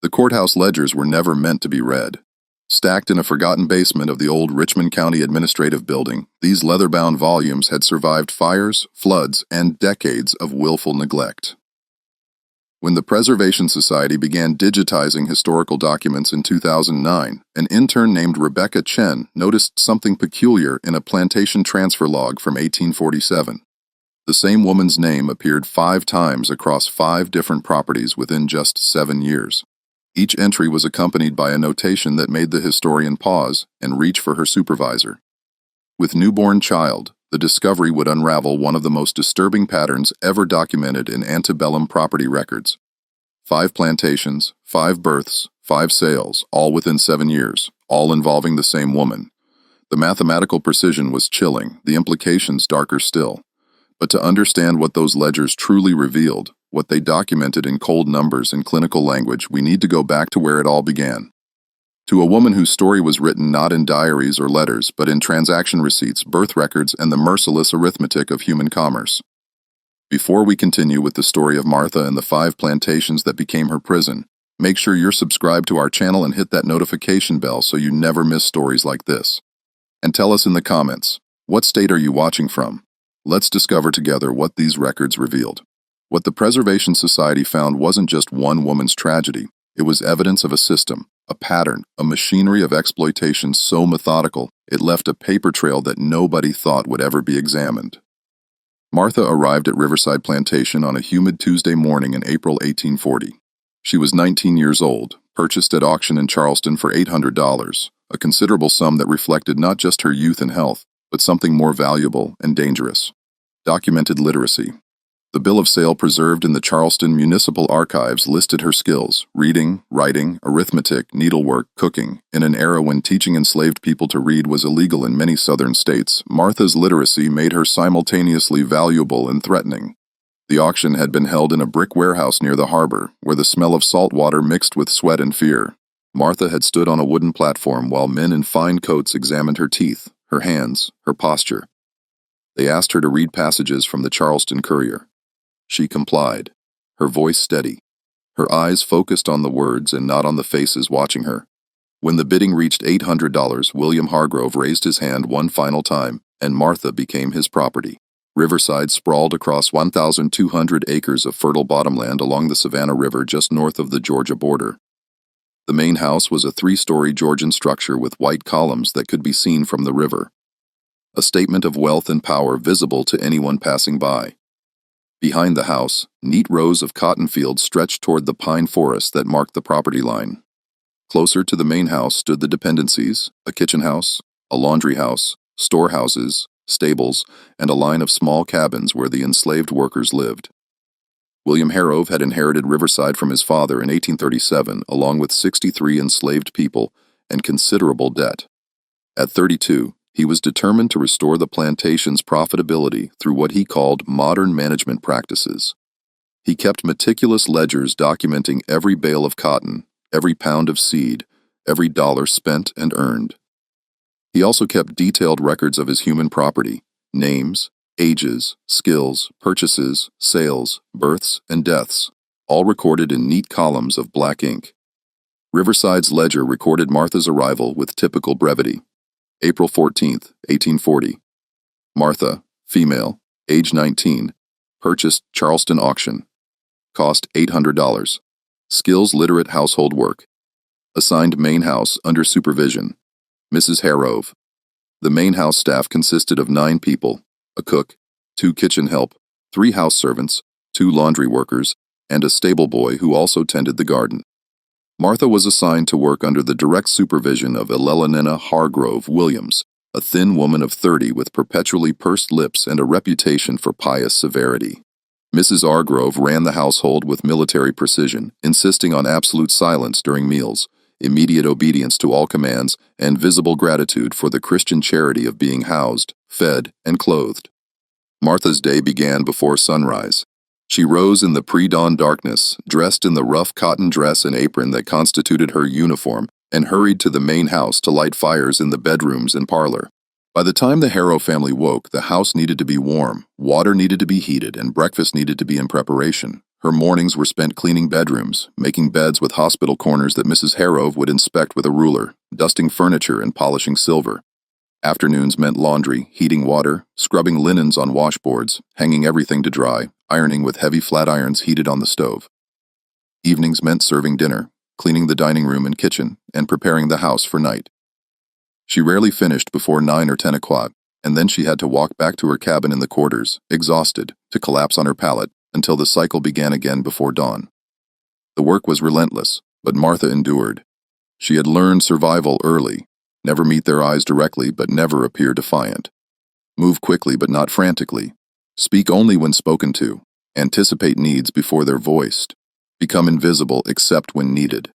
The courthouse ledgers were never meant to be read. Stacked in a forgotten basement of the old Richmond County Administrative Building, these leather-bound volumes had survived fires, floods, and decades of willful neglect. When the Preservation Society began digitizing historical documents in 2009, an intern named Rebecca Chen noticed something peculiar in a plantation transfer log from 1847. The same woman's name appeared 5 times across 5 different properties within just 7 years. Each entry was accompanied by a notation that made the historian pause and reach for her supervisor. With newborn child, the discovery would unravel one of the most disturbing patterns ever documented in antebellum property records. 5 plantations, 5 births, 5 sales, all within 7 years, all involving the same woman. The mathematical precision was chilling, the implications darker still. But to understand what those ledgers truly revealed, what they documented in cold numbers and clinical language, we need to go back to where it all began. To a woman whose story was written not in diaries or letters, but in transaction receipts, birth records, and the merciless arithmetic of human commerce. Before we continue with the story of Martha and the 5 plantations that became her prison, make sure you're subscribed to our channel and hit that notification bell so you never miss stories like this. And tell us in the comments, what state are you watching from? Let's discover together what these records revealed. What the Preservation Society found wasn't just one woman's tragedy, it was evidence of a system, a pattern, a machinery of exploitation so methodical it left a paper trail that nobody thought would ever be examined. Martha arrived at Riverside Plantation on a humid Tuesday morning in April 1840. She was 19 years old, purchased at auction in Charleston for $800, a considerable sum that reflected not just her youth and health, but something more valuable and dangerous: documented literacy. The bill of sale preserved in the Charleston Municipal Archives listed her skills: reading, writing, arithmetic, needlework, cooking. In an era when teaching enslaved people to read was illegal in many southern states, Martha's literacy made her simultaneously valuable and threatening. The auction had been held in a brick warehouse near the harbor, where the smell of salt water mixed with sweat and fear. Martha had stood on a wooden platform while men in fine coats examined her teeth, her hands, her posture. They asked her to read passages from the Charleston Courier. She complied, her voice steady, her eyes focused on the words and not on the faces watching her. When the bidding reached $800, William Hargrove raised his hand one final time, and Martha became his property. Riverside sprawled across 1,200 acres of fertile bottomland along the Savannah River just north of the Georgia border. The main house was a 3-story Georgian structure with white columns that could be seen from the river. A statement of wealth and power visible to anyone passing by. Behind the house, neat rows of cotton fields stretched toward the pine forest that marked the property line. Closer to the main house stood the dependencies: a kitchen house, a laundry house, storehouses, stables, and a line of small cabins where the enslaved workers lived. William Hargrove had inherited Riverside from his father in 1837, along with 63 enslaved people and considerable debt. At 32, he was determined to restore the plantation's profitability through what he called modern management practices. He kept meticulous ledgers documenting every bale of cotton, every pound of seed, every dollar spent and earned. He also kept detailed records of his human property: names, ages, skills, purchases, sales, births, and deaths, all recorded in neat columns of black ink. Riverside's ledger recorded Martha's arrival with typical brevity. April 14, 1840. Martha, female, age 19, purchased Charleston auction. Cost $800. Skills literate household work. Assigned main house under supervision: Mrs. Hargrove. The main house staff consisted of 9 people: a cook, 2 kitchen help, 3 house servants, 2 laundry workers, and a stable boy who also tended the garden. Martha was assigned to work under the direct supervision of Eleanor Hargrove Williams, a thin woman of 30 with perpetually pursed lips and a reputation for pious severity. Mrs. Hargrove ran the household with military precision, insisting on absolute silence during meals, immediate obedience to all commands, and visible gratitude for the Christian charity of being housed, fed, and clothed. Martha's day began before sunrise. She rose in the pre-dawn darkness, dressed in the rough cotton dress and apron that constituted her uniform, and hurried to the main house to light fires in the bedrooms and parlor. By the time the Harrow family woke, the house needed to be warm, water needed to be heated, and breakfast needed to be in preparation. Her mornings were spent cleaning bedrooms, making beds with hospital corners that Mrs. Harrow would inspect with a ruler, dusting furniture and polishing silver. Afternoons meant laundry, heating water, scrubbing linens on washboards, hanging everything to dry, ironing with heavy flat irons heated on the stove. Evenings meant serving dinner, cleaning the dining room and kitchen, and preparing the house for night. She rarely finished before 9 or 10 o'clock, and then she had to walk back to her cabin in the quarters, exhausted, to collapse on her pallet, until the cycle began again before dawn. The work was relentless, but Martha endured. She had learned survival early. Never meet their eyes directly, but never appear defiant. Move quickly, but not frantically. Speak only when spoken to. Anticipate needs before they're voiced. Become invisible except when needed.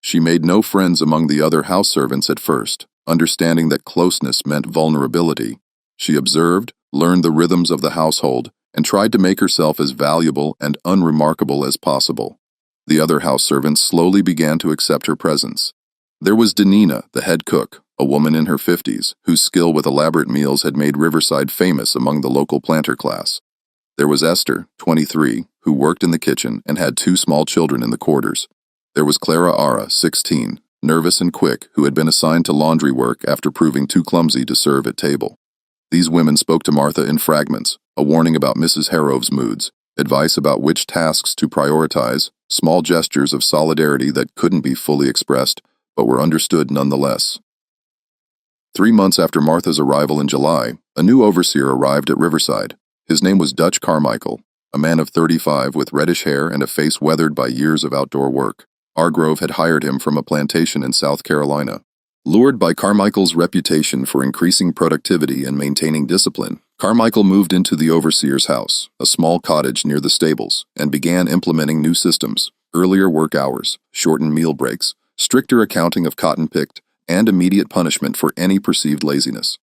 She made no friends among the other house servants at first, understanding that closeness meant vulnerability. She observed, learned the rhythms of the household, and tried to make herself as valuable and unremarkable as possible. The other house servants slowly began to accept her presence. There was Danina, the head cook, a woman in her 50s, whose skill with elaborate meals had made Riverside famous among the local planter class. There was Esther, 23, who worked in the kitchen and had 2 small children in the quarters. There was Clara Ara, 16, nervous and quick, who had been assigned to laundry work after proving too clumsy to serve at table. These women spoke to Martha in fragments, a warning about Mrs. Harrow's moods, advice about which tasks to prioritize, small gestures of solidarity that couldn't be fully expressed, but were understood nonetheless. 3 months after Martha's arrival in July, a new overseer arrived at Riverside. His name was Dutch Carmichael, a man of 35 with reddish hair and a face weathered by years of outdoor work. Hargrove had hired him from a plantation in South Carolina. Lured by Carmichael's reputation for increasing productivity and maintaining discipline, Carmichael moved into the overseer's house, a small cottage near the stables, and began implementing new systems: earlier work hours, shortened meal breaks, stricter accounting of cotton picked, and immediate punishment for any perceived laziness.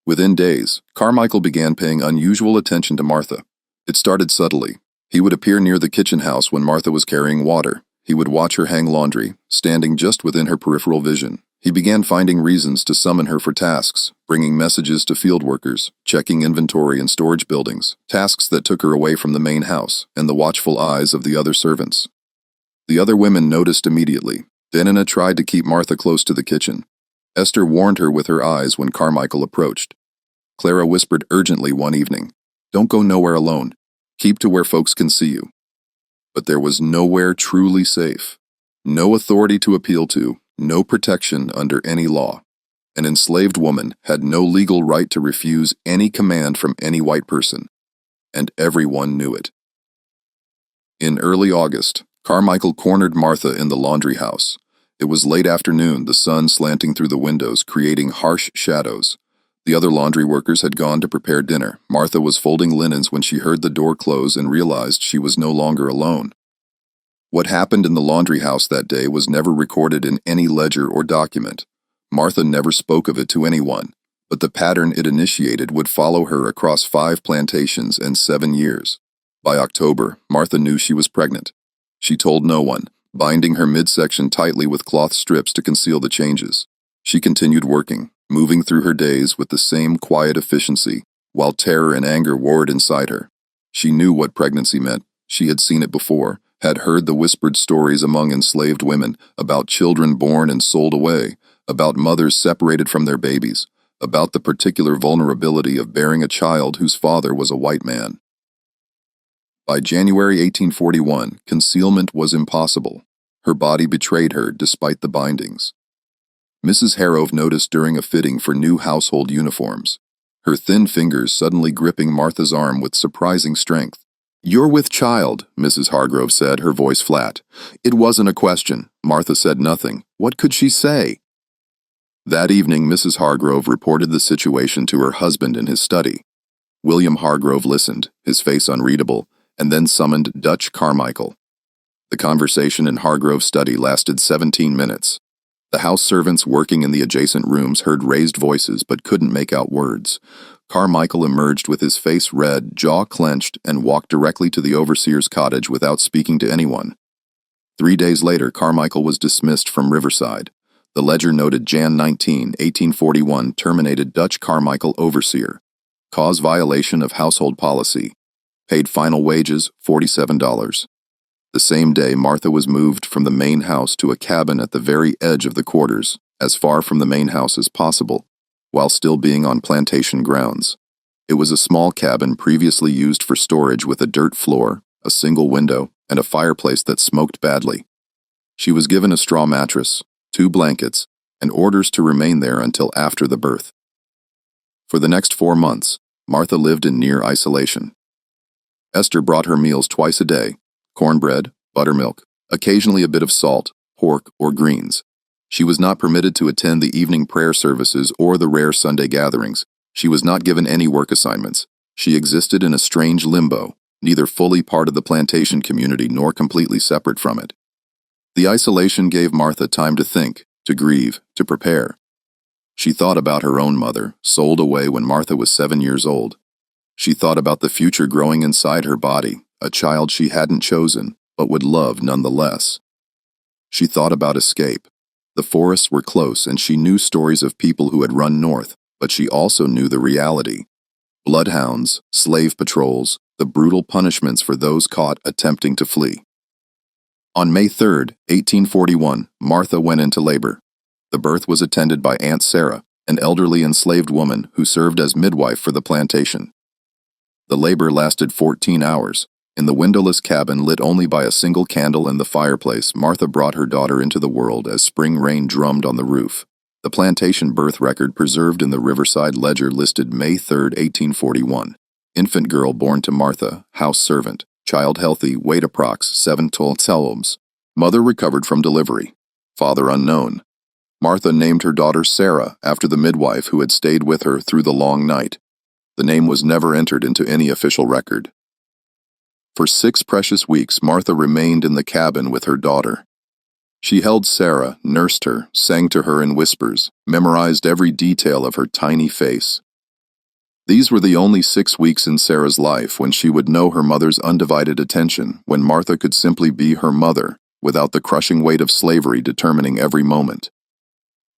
Within days, Carmichael began paying unusual attention to Martha. It started subtly. He would appear near the kitchen house when Martha was carrying water. He would watch her hang laundry, standing just within her peripheral vision. He began finding reasons to summon her for tasks, bringing messages to field workers, checking inventory in storage buildings, tasks that took her away from the main house and the watchful eyes of the other servants. The other women noticed immediately. Danina tried to keep Martha close to the kitchen. Esther warned her with her eyes when Carmichael approached. Clara whispered urgently one evening, "Don't go nowhere alone. Keep to where folks can see you." But there was nowhere truly safe. No authority to appeal to, no protection under any law. An enslaved woman had no legal right to refuse any command from any white person, and everyone knew it. In early August, Carmichael cornered Martha in the laundry house. It was late afternoon, the sun slanting through the windows, creating harsh shadows. The other laundry workers had gone to prepare dinner. Martha was folding linens when she heard the door close and realized she was no longer alone. What happened in the laundry house that day was never recorded in any ledger or document. Martha never spoke of it to anyone, but the pattern it initiated would follow her across 5 plantations and 7 years. By October, Martha knew she was pregnant. She told no one, binding her midsection tightly with cloth strips to conceal the changes. She continued working, moving through her days with the same quiet efficiency, while terror and anger warred inside her. She knew what pregnancy meant. She had seen it before, had heard the whispered stories among enslaved women about children born and sold away, about mothers separated from their babies, about the particular vulnerability of bearing a child whose father was a white man. By January 1841, concealment was impossible. Her body betrayed her despite the bindings. Mrs. Harrow noticed during a fitting for new household uniforms, her thin fingers suddenly gripping Martha's arm with surprising strength. "You're with child," Mrs. Hargrove said, her voice flat. It wasn't a question. Martha said nothing. What could she say? That evening, Mrs. Hargrove reported the situation to her husband in his study. William Hargrove listened, his face unreadable, and then summoned Dutch Carmichael. The conversation in Hargrove's study lasted 17 minutes. The house servants working in the adjacent rooms heard raised voices but couldn't make out words. Carmichael emerged with his face red, jaw clenched, and walked directly to the overseer's cottage without speaking to anyone. 3 days later, Carmichael was dismissed from Riverside. The ledger noted Jan 19, 1841 terminated Dutch Carmichael overseer. Cause violation of household policy. Paid final wages, $47. The same day, Martha was moved from the main house to a cabin at the very edge of the quarters, as far from the main house as possible, while still being on plantation grounds. It was a small cabin previously used for storage with a dirt floor, a single window, and a fireplace that smoked badly. She was given a straw mattress, 2 blankets, and orders to remain there until after the birth. For the next 4 months, Martha lived in near isolation. Esther brought her meals twice a day: cornbread, buttermilk, occasionally a bit of salt, pork, or greens. She was not permitted to attend the evening prayer services or the rare Sunday gatherings. She was not given any work assignments. She existed in a strange limbo, neither fully part of the plantation community nor completely separate from it. The isolation gave Martha time to think, to grieve, to prepare. She thought about her own mother, sold away when Martha was 7 years old. She thought about the future growing inside her body, a child she hadn't chosen, but would love nonetheless. She thought about escape. The forests were close, and she knew stories of people who had run north, but she also knew the reality. Bloodhounds, slave patrols, the brutal punishments for those caught attempting to flee. On May 3, 1841, Martha went into labor. The birth was attended by Aunt Sarah, an elderly enslaved woman who served as midwife for the plantation. The labor lasted 14 hours. In the windowless cabin lit only by a single candle and the fireplace, Martha brought her daughter into the world as spring rain drummed on the roof. The plantation birth record preserved in the Riverside Ledger listed May 3, 1841. Infant girl born to Martha, house servant. Child healthy, weight approx. 7 kilograms. Mother recovered from delivery. Father unknown. Martha named her daughter Sarah after the midwife who had stayed with her through the long night. The name was never entered into any official record. For 6 precious weeks, Martha remained in the cabin with her daughter. She held Sarah, nursed her, sang to her in whispers, memorized every detail of her tiny face. These were the only 6 weeks in Sarah's life when she would know her mother's undivided attention, when Martha could simply be her mother, without the crushing weight of slavery determining every moment.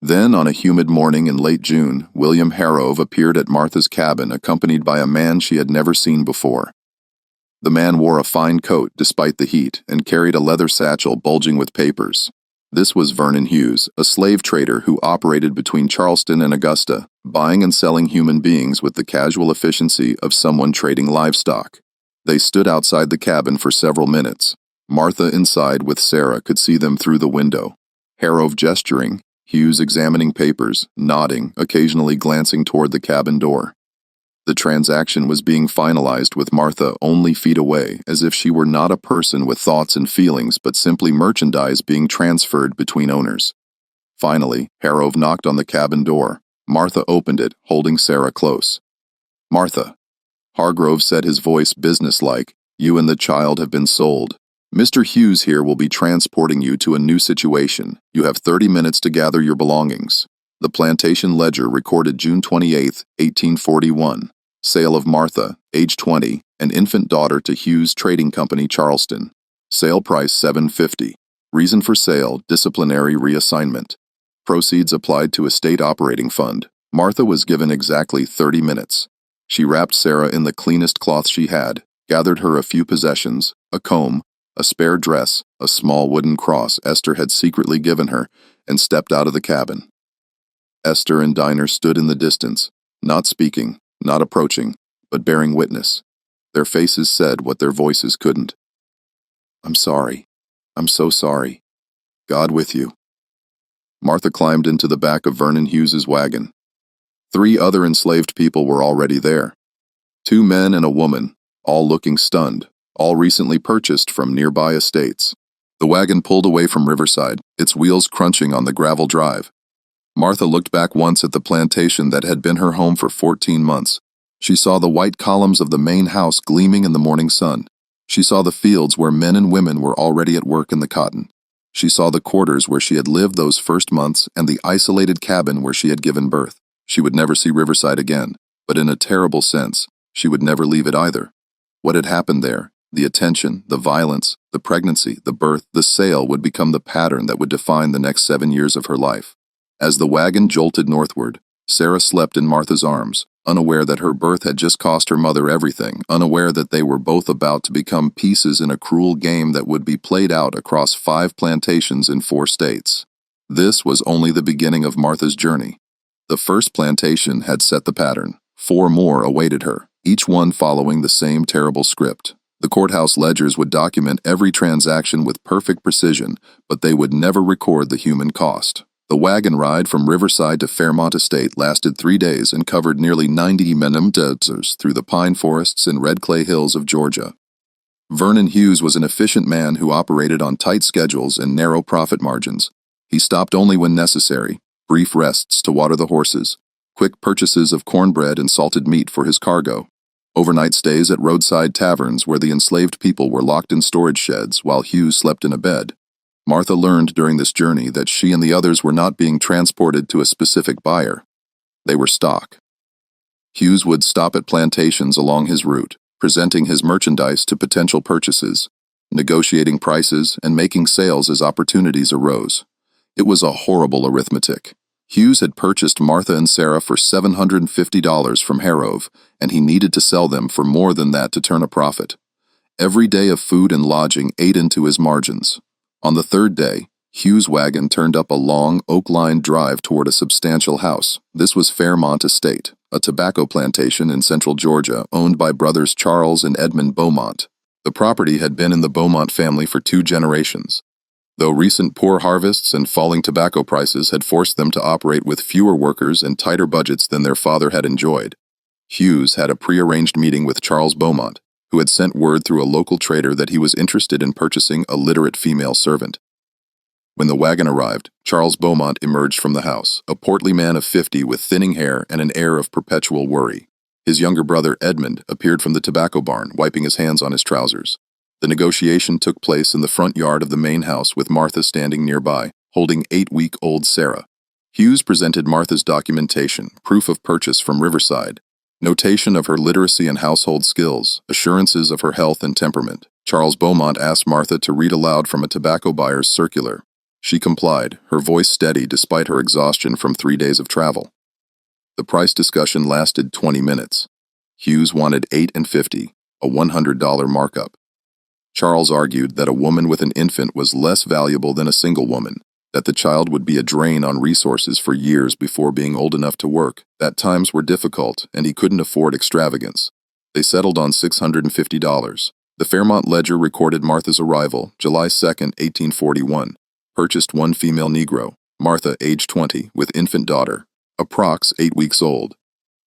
Then, on a humid morning in late June, William Harrove appeared at Martha's cabin accompanied by a man she had never seen before. The man wore a fine coat despite the heat and carried a leather satchel bulging with papers. This was Vernon Hughes, a slave trader who operated between Charleston and Augusta, buying and selling human beings with the casual efficiency of someone trading livestock. They stood outside the cabin for several minutes. Martha inside with Sarah could see them through the window. Harrove gesturing, Hughes examining papers, nodding, occasionally glancing toward the cabin door. The transaction was being finalized with Martha only feet away, as if she were not a person with thoughts and feelings, but simply merchandise being transferred between owners. Finally, Harrove knocked on the cabin door. Martha opened it, holding Sarah close. "Martha," Hargrove said, his voice businesslike, "you and the child have been sold. Mr. Hughes here will be transporting you to a new situation. You have 30 minutes to gather your belongings." The Plantation Ledger recorded June 28, 1841. Sale of Martha, age 20, an infant daughter to Hughes Trading Company, Charleston. Sale price $7.50. Reason for sale, disciplinary reassignment. Proceeds applied to a state operating fund. Martha was given exactly 30 minutes. She wrapped Sarah in the cleanest cloth she had, gathered her a few possessions, a comb, a spare dress, a small wooden cross Esther had secretly given her, and stepped out of the cabin. Esther and Dinah stood in the distance, not speaking, not approaching, but bearing witness. Their faces said what their voices couldn't. "I'm sorry. I'm so sorry. God with you." Martha climbed into the back of Vernon Hughes's wagon. 3 other enslaved people were already there. 2 men and a woman, all looking stunned, all recently purchased from nearby estates. The wagon pulled away from Riverside, its wheels crunching on the gravel drive. Martha looked back once at the plantation that had been her home for 14 months. She saw the white columns of the main house gleaming in the morning sun. She saw the fields where men and women were already at work in the cotton. She saw the quarters where she had lived those first months and the isolated cabin where she had given birth. She would never see Riverside again, but in a terrible sense, she would never leave it either. What had happened there, the attention, the violence, the pregnancy, the birth, the sale would become the pattern that would define the next 7 years of her life. As the wagon jolted northward, Sarah slept in Martha's arms, unaware that her birth had just cost her mother everything, unaware that they were both about to become pieces in a cruel game that would be played out across 5 plantations in 4 states. This was only the beginning of Martha's journey. The first plantation had set the pattern. 4 more awaited her, each one following the same terrible script. The courthouse ledgers would document every transaction with perfect precision, but they would never record the human cost. The wagon ride from Riverside to Fairmont Estate lasted 3 days and covered nearly 90 kilometers through the pine forests and red clay hills of Georgia. Vernon Hughes was an efficient man who operated on tight schedules and narrow profit margins. He stopped only when necessary, brief rests to water the horses, quick purchases of cornbread and salted meat for his cargo, overnight stays at roadside taverns where the enslaved people were locked in storage sheds while Hughes slept in a bed. Martha learned during this journey that she and the others were not being transported to a specific buyer. They were stock. Hughes would stop at plantations along his route, presenting his merchandise to potential purchases, negotiating prices, and making sales as opportunities arose. It was a horrible arithmetic. Hughes had purchased Martha and Sarah for $750 from Harrove, and he needed to sell them for more than that to turn a profit. Every day of food and lodging ate into his margins. On the 3rd day, Hughes' wagon turned up a long, oak-lined drive toward a substantial house. This was Fairmont Estate, a tobacco plantation in central Georgia owned by brothers Charles and Edmund Beaumont. The property had been in the Beaumont family for 2 generations. Though recent poor harvests and falling tobacco prices had forced them to operate with fewer workers and tighter budgets than their father had enjoyed, Hughes had a prearranged meeting with Charles Beaumont, who had sent word through a local trader that he was interested in purchasing a literate female servant. When the wagon arrived, Charles Beaumont emerged from the house, a portly man of 50 with thinning hair and an air of perpetual worry. His younger brother, Edmund, appeared from the tobacco barn, wiping his hands on his trousers. The negotiation took place in the front yard of the main house with Martha standing nearby, holding 8-week-old Sarah. Hughes presented Martha's documentation, proof of purchase from Riverside, notation of her literacy and household skills, assurances of her health and temperament. Charles Beaumont asked Martha to read aloud from a tobacco buyer's circular. She complied, her voice steady despite her exhaustion from 3 days of travel. The price discussion lasted 20 minutes. Hughes wanted $8.50, a $100 markup. Charles argued that a woman with an infant was less valuable than a single woman, that the child would be a drain on resources for years before being old enough to work, that times were difficult, and he couldn't afford extravagance. They settled on $650. The Fairmont Ledger recorded Martha's arrival, July 2, 1841. Purchased 1 female Negro, Martha, age 20, with infant daughter, approx. 8 weeks old.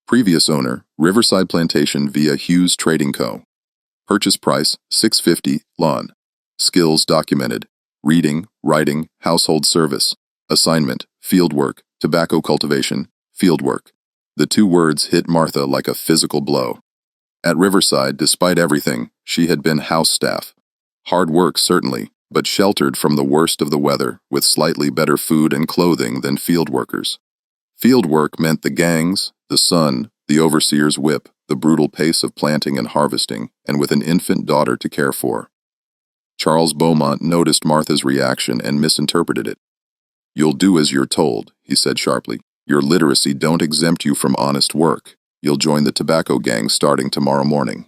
Previous owner, Riverside Plantation via Hughes Trading Co. Purchase price, $650, lawn. Skills documented. Reading, writing, household service. Assignment, fieldwork, tobacco cultivation, fieldwork. The 2 words hit Martha like a physical blow. At Riverside, despite everything, she had been house staff. Hard work, certainly, but sheltered from the worst of the weather, with slightly better food and clothing than field workers. Field work meant the gangs, the sun, the overseer's whip, the brutal pace of planting and harvesting, and with an infant daughter to care for. Charles Beaumont noticed Martha's reaction and misinterpreted it. "You'll do as you're told," he said sharply. "Your literacy don't exempt you from honest work. You'll join the tobacco gang starting tomorrow morning."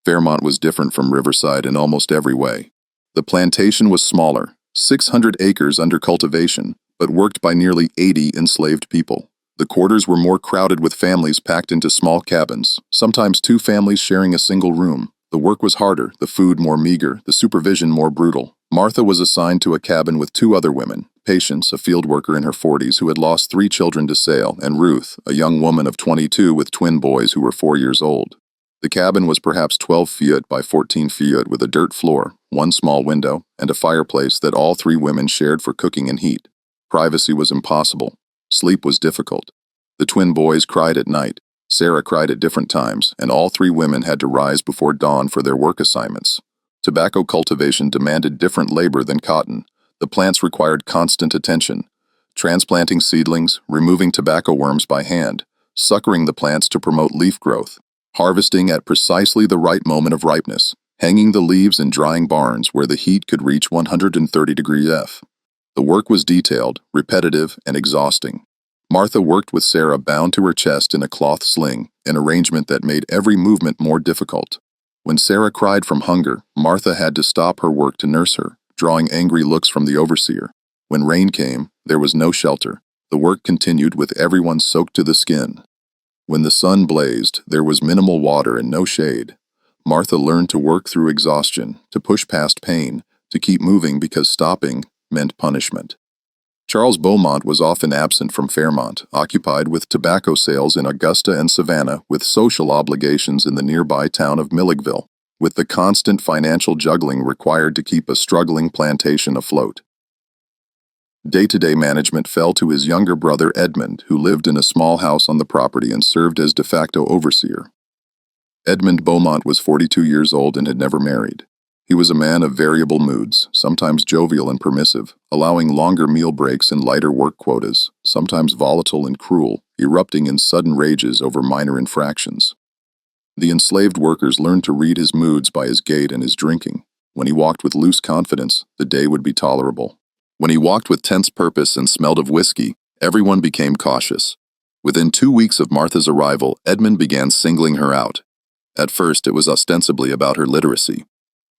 Fairmont was different from Riverside in almost every way. The plantation was smaller, 600 acres under cultivation, but worked by nearly 80 enslaved people. The quarters were more crowded with families packed into small cabins, sometimes 2 families sharing a single room. The work was harder, the food more meager, the supervision more brutal. Martha was assigned to a cabin with 2 other women, Patience, a field worker in her 40s who had lost 3 children to sale, and Ruth, a young woman of 22 with twin boys who were 4 years old. The cabin was perhaps 12 feet by 14 feet with a dirt floor, 1 small window, and a fireplace that all 3 women shared for cooking and heat. Privacy was impossible. Sleep was difficult. The twin boys cried at night. Sarah cried at different times, and all 3 women had to rise before dawn for their work assignments. Tobacco cultivation demanded different labor than cotton. The plants required constant attention. Transplanting seedlings, removing tobacco worms by hand, suckering the plants to promote leaf growth, harvesting at precisely the right moment of ripeness, hanging the leaves in drying barns where the heat could reach 130 degrees F. The work was detailed, repetitive, and exhausting. Martha worked with Sarah bound to her chest in a cloth sling, an arrangement that made every movement more difficult. When Sarah cried from hunger, Martha had to stop her work to nurse her, drawing angry looks from the overseer. When rain came, there was no shelter. The work continued with everyone soaked to the skin. When the sun blazed, there was minimal water and no shade. Martha learned to work through exhaustion, to push past pain, to keep moving because stopping meant punishment. Charles Beaumont was often absent from Fairmont, occupied with tobacco sales in Augusta and Savannah, with social obligations in the nearby town of Milledgeville, with the constant financial juggling required to keep a struggling plantation afloat. Day-to-day management fell to his younger brother Edmund, who lived in a small house on the property and served as de facto overseer. Edmund Beaumont was 42 years old and had never married. He was a man of variable moods, sometimes jovial and permissive, allowing longer meal breaks and lighter work quotas, sometimes volatile and cruel, erupting in sudden rages over minor infractions. The enslaved workers learned to read his moods by his gait and his drinking. When he walked with loose confidence, the day would be tolerable. When he walked with tense purpose and smelled of whiskey, everyone became cautious. Within 2 weeks of Martha's arrival, Edmund began singling her out. At first, it was ostensibly about her literacy.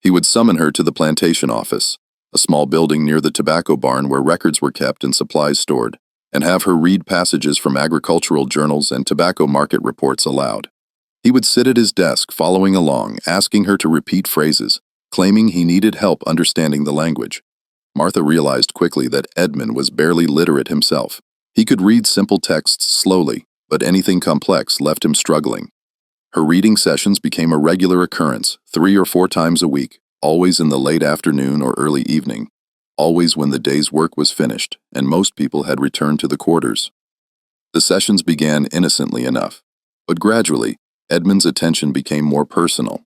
He would summon her to the plantation office, a small building near the tobacco barn where records were kept and supplies stored, and have her read passages from agricultural journals and tobacco market reports aloud. He would sit at his desk following along, asking her to repeat phrases, claiming he needed help understanding the language. Martha realized quickly that Edmund was barely literate himself. He could read simple texts slowly, but anything complex left him struggling. Her reading sessions became a regular occurrence, 3 or 4 times a week, always in the late afternoon or early evening, always when the day's work was finished and most people had returned to the quarters. The sessions began innocently enough, but gradually, Edmund's attention became more personal.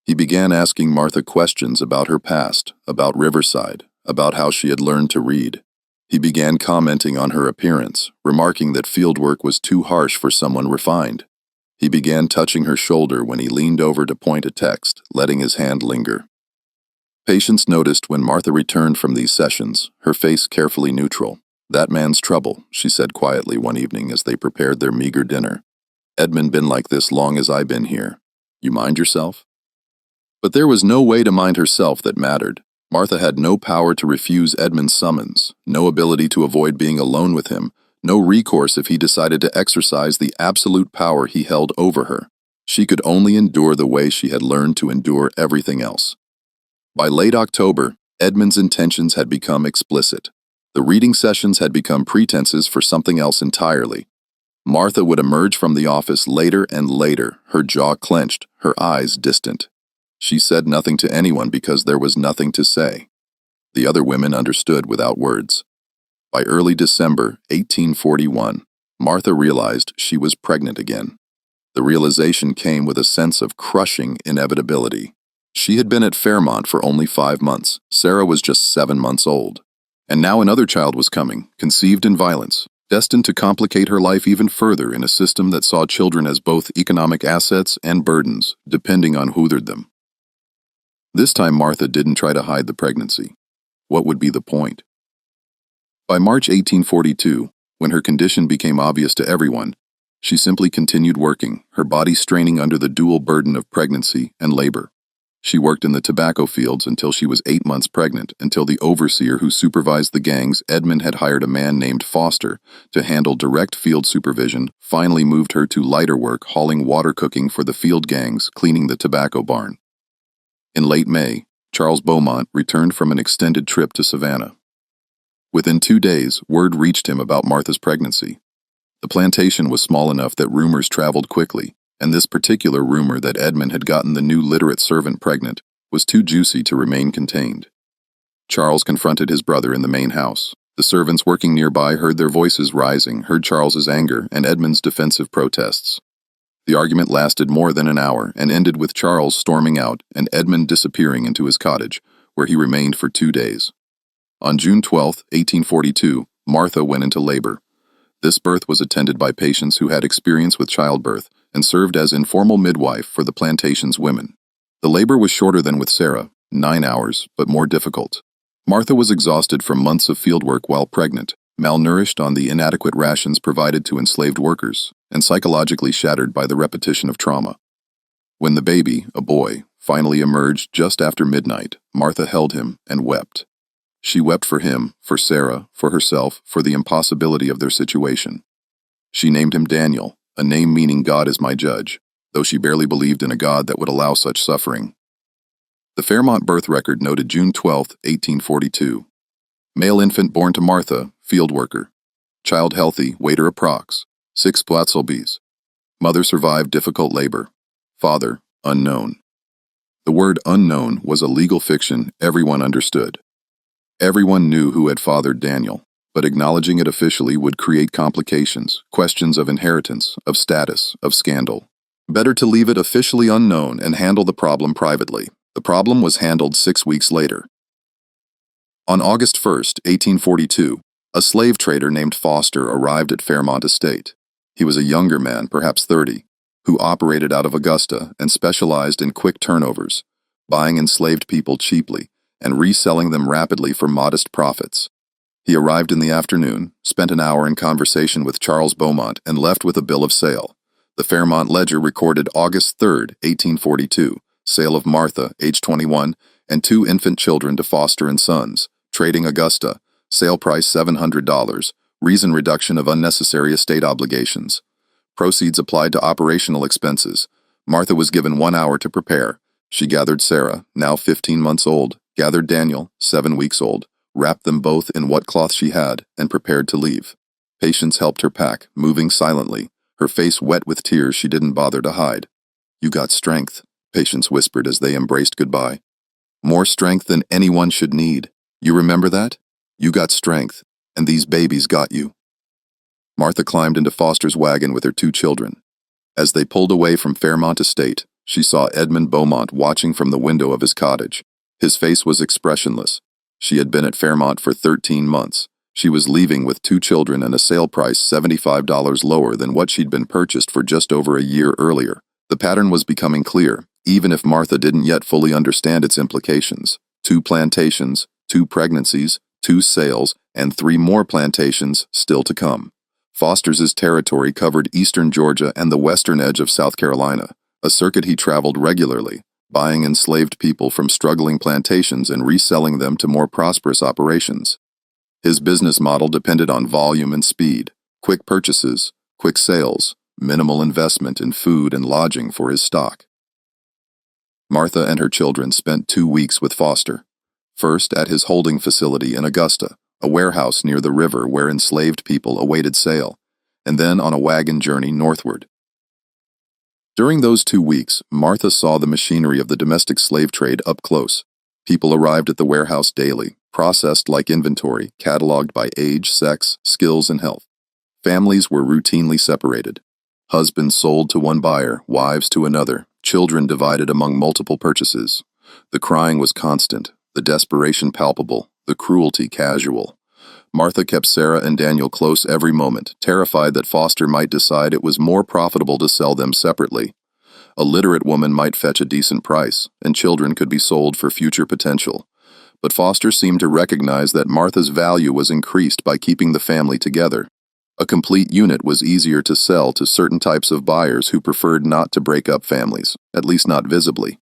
He began asking Martha questions about her past, about Riverside, about how she had learned to read. He began commenting on her appearance, remarking that fieldwork was too harsh for someone refined. He began touching her shoulder when he leaned over to point a text, letting his hand linger. Patients noticed when Martha returned from these sessions, her face carefully neutral. "That man's trouble," she said quietly one evening as they prepared their meager dinner. "Edmund been like this long as I been here. You mind yourself?" But there was no way to mind herself that mattered. Martha had no power to refuse Edmund's summons, no ability to avoid being alone with him, no recourse if he decided to exercise the absolute power he held over her. She could only endure the way she had learned to endure everything else. By late October, Edmund's intentions had become explicit. The reading sessions had become pretenses for something else entirely. Martha would emerge from the office later and later, her jaw clenched, her eyes distant. She said nothing to anyone because there was nothing to say. The other women understood without words. By early December 1841, Martha realized she was pregnant again. The realization came with a sense of crushing inevitability. She had been at Fairmont for only 5 months. Sarah was just 7 months old. And now another child was coming, conceived in violence, destined to complicate her life even further in a system that saw children as both economic assets and burdens, depending on who othered them. This time Martha didn't try to hide the pregnancy. What would be the point? By March 1842, when her condition became obvious to everyone, she simply continued working, her body straining under the dual burden of pregnancy and labor. She worked in the tobacco fields until she was 8 months pregnant, until the overseer who supervised the gangs, Edmund, had hired a man named Foster to handle direct field supervision, finally moved her to lighter work, hauling water cooking for the field gangs, cleaning the tobacco barn. In late May, Charles Beaumont returned from an extended trip to Savannah. Within 2 days, word reached him about Martha's pregnancy. The plantation was small enough that rumors traveled quickly, and this particular rumor that Edmund had gotten the new literate servant pregnant was too juicy to remain contained. Charles confronted his brother in the main house. The servants working nearby heard their voices rising, heard Charles's anger and Edmund's defensive protests. The argument lasted more than an hour and ended with Charles storming out and Edmund disappearing into his cottage, where he remained for 2 days. On June 12, 1842, Martha went into labor. This birth was attended by patients who had experience with childbirth and served as informal midwife for the plantation's women. The labor was shorter than with Sarah, 9 hours, but more difficult. Martha was exhausted from months of fieldwork while pregnant, malnourished on the inadequate rations provided to enslaved workers, and psychologically shattered by the repetition of trauma. When the baby, a boy, finally emerged just after midnight, Martha held him and wept. She wept for him, for Sarah, for herself, for the impossibility of their situation. She named him Daniel, a name meaning God is my judge, though she barely believed in a God that would allow such suffering. The Fairmont birth record noted June 12, 1842. Male infant born to Martha, field worker. Child healthy, waiter approx. 6 Platzelbes. Mother survived difficult labor. Father, unknown. The word unknown was a legal fiction everyone understood. Everyone knew who had fathered Daniel, but acknowledging it officially would create complications, questions of inheritance, of status, of scandal. Better to leave it officially unknown and handle the problem privately. The problem was handled 6 weeks later. On August 1, 1842, a slave trader named Foster arrived at Fairmont Estate. He was a younger man, perhaps 30, who operated out of Augusta and specialized in quick turnovers, buying enslaved people cheaply and reselling them rapidly for modest profits. He arrived in the afternoon, spent an hour in conversation with Charles Beaumont, and left with a bill of sale. The Fairmont Ledger recorded August 3, 1842, sale of Martha, age 21, and 2 infant children to Foster and Sons, trading Augusta, sale price $700, reason reduction of unnecessary estate obligations. Proceeds applied to operational expenses. Martha was given 1 hour to prepare. She gathered Sarah, now 15 months old, gathered Daniel, 7 weeks old, wrapped them both in what cloth she had, and prepared to leave. Patience helped her pack, moving silently, her face wet with tears she didn't bother to hide. "You got strength," Patience whispered as they embraced goodbye. "More strength than anyone should need. You remember that? You got strength, and these babies got you." Martha climbed into Foster's wagon with her 2 children. As they pulled away from Fairmont Estate, she saw Edmund Beaumont watching from the window of his cottage. His face was expressionless. She had been at Fairmont for 13 months. She was leaving with 2 children and a sale price $75 lower than what she'd been purchased for just over a year earlier. The pattern was becoming clear, even if Martha didn't yet fully understand its implications. 2 plantations, 2 pregnancies, 2 sales, and 3 more plantations still to come. Foster's territory covered eastern Georgia and the western edge of South Carolina, a circuit he traveled regularly, buying enslaved people from struggling plantations and reselling them to more prosperous operations. His business model depended on volume and speed, quick purchases, quick sales, minimal investment in food and lodging for his stock. Martha and her children spent 2 weeks with Foster, first at his holding facility in Augusta, a warehouse near the river where enslaved people awaited sale, and then on a wagon journey northward. During those 2 weeks, Martha saw the machinery of the domestic slave trade up close. People arrived at the warehouse daily, processed like inventory, cataloged by age, sex, skills, and health. Families were routinely separated. Husbands sold to one buyer, wives to another, children divided among multiple purchases. The crying was constant, the desperation palpable, the cruelty casual. Martha kept Sarah and Daniel close every moment, terrified that Foster might decide it was more profitable to sell them separately. A literate woman might fetch a decent price, and children could be sold for future potential. But Foster seemed to recognize that Martha's value was increased by keeping the family together. A complete unit was easier to sell to certain types of buyers who preferred not to break up families, at least not visibly.